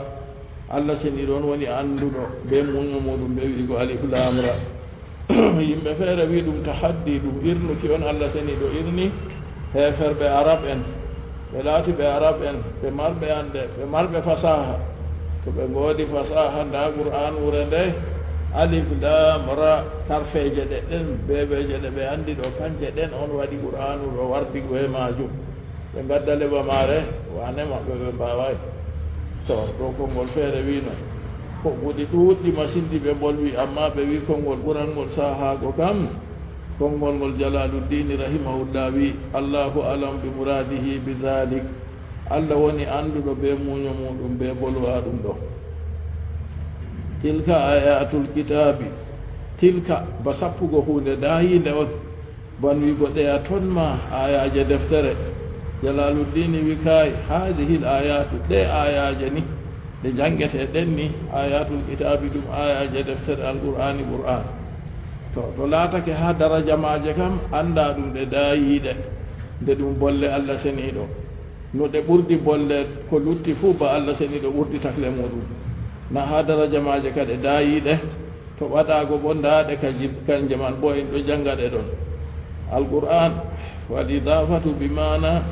Allah seni ɗon woni annduɗo be muño muɗum ɓe wigo alif lam ra yimɓe feere wi ɗum tahaddi ɗum irnuki on Allah seni ɗo irni heferɓe arab en ɓe laati ɓe arab en ɓe marɓe ande ɓe marɓe fasaha to ɓe ngoodi fasaha nda qur'an wure nde alif lam ra harfeje ɗen bebeje ɗe ɓe andi ɗo kanje ɗen on waɗi qur'anu ɗo wardi goye majum ɓe gadda leɓa maare wane maɓɓe ɓe mbaway to ɗo konngol feere wino ko ɓuɗi ɗuuɗɗi masindi ɓe bolwi amma ɓe wi konngol ɓurangol sahago kam konngol ngol jalaluddin rahimahullah wi allahu alam bi muradihi bi dhalik allah woni anduɗo be muño muɗum be bolwa ɗum ɗo tilka ayatul kitabi tilka ba sappugo hunde dayinde on ban wigo ɗeya ton ma ayaje deftere jalaluddin wi kay hadihi l ayatu ɗe ayaje ni ɗe jangete ɗen ni ayatul kitabi ɗum ayaje deftere alqur'ani qur'an to laatake ha daraja maje kam anda ɗum ɗe dayiɗe nde ɗum bolle allah seniɗo no ɗe ɓurdi bolle ko lutti fuu ba allah seniɗo ɓurdi takle muɗum na ha daraja maje kadi dayiɗe to waɗago bo ndaɗe kanje man bo en ɗo jangaɗe ɗon alqur'an wal idafatu bimana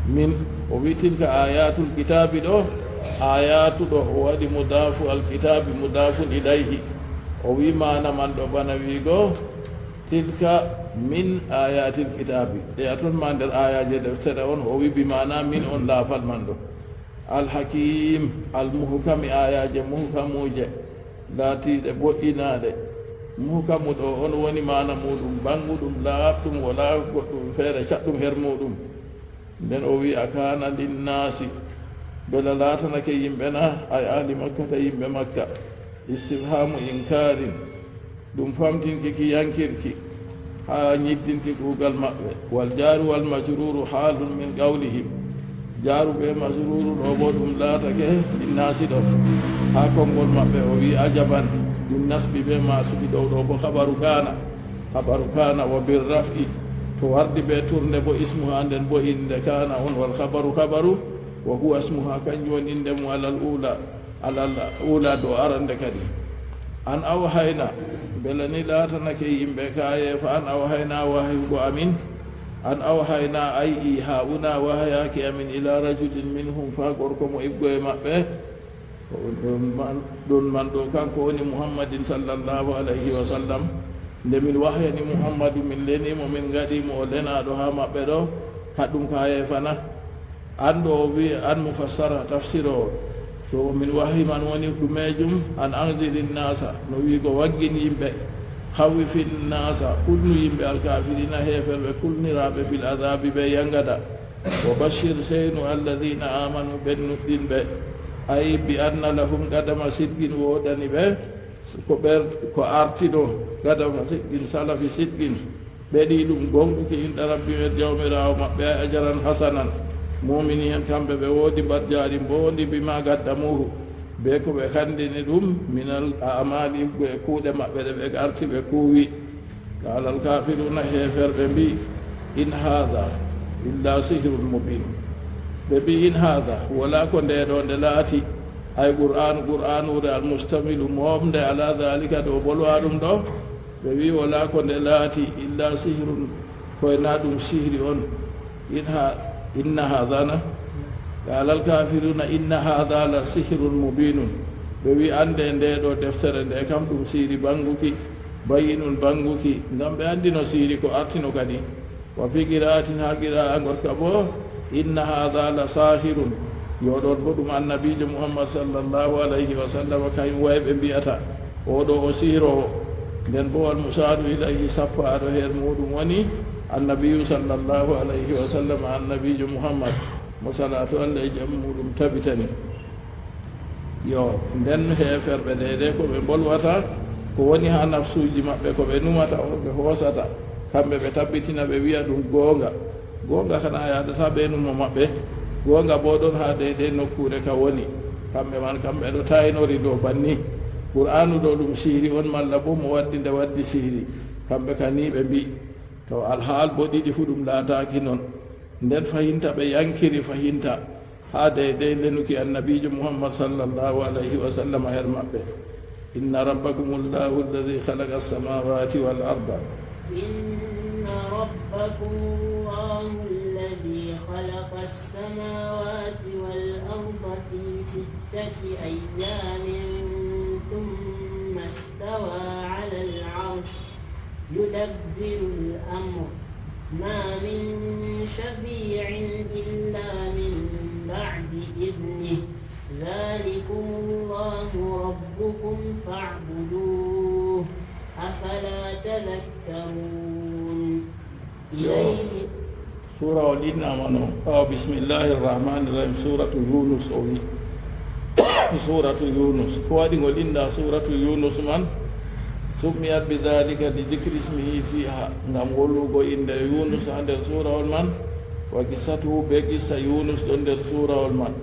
min o wi tilka ayatul kitabi ɗo ayatu ɗo o waɗi mudafu alkitabi mudafun ilayhi o wi mana man ɗo bana wigo tilka min ayatil kitabi ɗeya toon ma nder ayaje deftere on o wi bimana min on laafal man ɗo alhakim almuhkami ayaje muhkamuje laatiɗe boƴƴinaɗe muhkamu ɗo on woni mana muɗum banguɗum laaɓɗum wala goɗɗum feere caɗɗum her muɗum nden o wi akana linnasi bela laatanake yimɓe na ay ahli makkata yimɓe makka istifhamu inkarin ɗum famtinki ki yankirki ha ñiddinki kuugal maɓɓe wal jaru wal majruru halun min qawlihim jaru ɓe masruru ɗo bo ɗum laatake linnasi ɗo ha konngol maɓɓe o wi ajaban ɗum nasbi ɓe masuki ɗow ɗo bo habaru kana wa bir raf'i to wardi ɓe tourne bo ismuha nden bo inde kana on wal habaru wa huwa ismuha kanjum woni inde mum alal ula do arande kadi an awhayna bela ni laatanake yimɓe kaye fa an awhayna wahyugo amin an awhayna ay ihauna wahyaki amin ila rajulin minhum fa gorko mo iggo e maɓɓe ɗon man ɗo kanko woni muhammadin sallllahu alayhi wa sallam nde min wahyani muhammadu min lenimo min gaɗimo o lenaɗo ha maɓɓe ɗo haɗum kaye fana an ɗo o wi an mufassara tafsir o to min wahyi man woni ɗumejum an anziri nnasa no wigo waggin yimɓe hawifin nasa kulnu yimɓe alkafirina heferɓe kulniraɓe bil adabi ɓe yangada wa bashir seynu alladina amanu ɓen nuɗɗinɓe ay bi anna lahum gadama sidqin woɗani ɓe ko artiɗo gadama sidqin salafi sidqin ɓeɗi ɗum gonɗuki inɗa rabbiɓe jawmirawo maɓɓe ajaran hasanan mumini en kamɓe ɓe woodi badjari mbondi bima gaddamuhu be ko ɓe handini ɗum minal amali go e kuuɗe maɓɓe ɗe ɓe arti ɓe kuuwi kalal kafiruna heferɓe mbi in hada illa sihrun mubin ɓe mbi in hada wala ko ndeɗo nde laati ay qur'anure almustamilu momde ala dhalika ɗo bolwa ɗum ɗo ɓe wi wala ko nde laati illa sihrun koyna ɗum sihri on inna hadana qala alkafiruna inna hada la sihrun mubinun ɓe wi ande nde ɗo deftere nde kam ɗum siiri banguki bayinun banguki ngam ɓe andino siiri ko artino kadi wa fi qira'atin ha qira'a gorka bo inna hada la sahirun yoɗon bo ɗum annabijo muhammad sallllahu alayhi wa sallam kañum wayɓe mbiyata oɗo o sihirowo nden bo wal musadu ilayhi sappa aɗo her muɗum woni annabiyu sallllahu alayhi wa sallam annabijo muhammad mo salatu allah e jam muɗum tabitani yo nden heferɓe ɗeɗe ko ɓe bolwata ko woni ha nafsuji maɓɓe ko ɓe numata o ɓe hoosata kamɓe ɓe tabbitina ɓe wiya ɗum goonga kana yadata ɓe numo maɓɓe goonga bo ɗon ha deyde nokkure ka woni kamɓe man kamɓe ɗo taynori ɗo banni qur'anu ɗo ɗum sihri on malla bo mo waddi nde waddi sihri kamɓe kani ɓe mbi to alhaal bo ɗiɗi fu ɗum laataki noon nden fahinta ɓe yankiri fahinta ha deyde lenuki annabijo muhammad sallllahu alayhi wa sallam her maɓɓe inna rabbakum llahu alladi khalaqa alsamawati wal arda inna rabbakum llahu الذي خلق السماوات والأرض في 6 أيام ثم استوى على العرش يدبر الأمر ما من شفيع إلا من بعد إذنه ذلكم الله ربكم فاعبدوه أفلا تذكرون إليه سورة ولينا منو بسم الله الرحمن الرحيم سورة يونس سورة يونس كوادي ولينا سورة يونس من سميت بذلك لذكر اسمه فيها نقولوا إن يونس عند سورة المن وقصته بقصة يونس عند سورة المن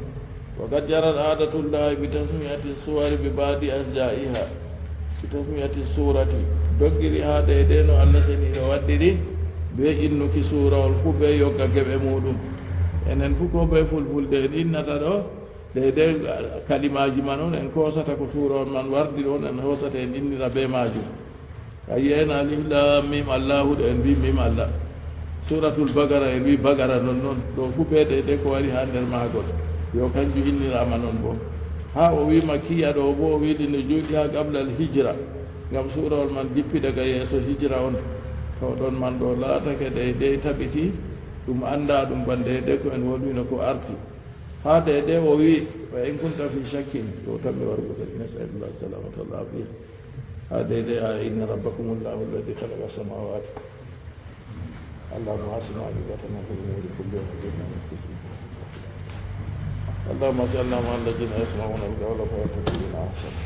وقد جرت عادة الله بتسمية السور ببعض أجزائها بتسمية السورة بقري هذا يدين أن سنين ودري بإنه في سورة الفبة يوكا كبه مودم enen fu ko be fulfulde en innata ɗo de kalimaji man on en kosata ko suura on man wardi ɗon en hosata en innira be majum ayi en alif lam mim allahu ɗo en mbi mim allah suratul bagara en mbi bagara non noon ɗo fu be de ko wari ha nder magol yo kanju innirama noon bo ha o wi makkiya ɗo bo o wiɗi no juuɗi ha qabla al hijra ngam suurawol man dippi daga yeeso hijra on to ɗon man ɗo laatake de taɓiti ɗum annda ɗum bande de ko en wolwino ko arti ha de o wi wa in kunta fi shakkin to tammi wargude nasalullah salamata wal afiya ha de inna rabbakumullahu alladhi khalaqa samawati allahumma asma abidatana fil umuri kulliha waj'alna min اللهم اجعلنا مع الذين يسمعون القول فيتبعون احسنه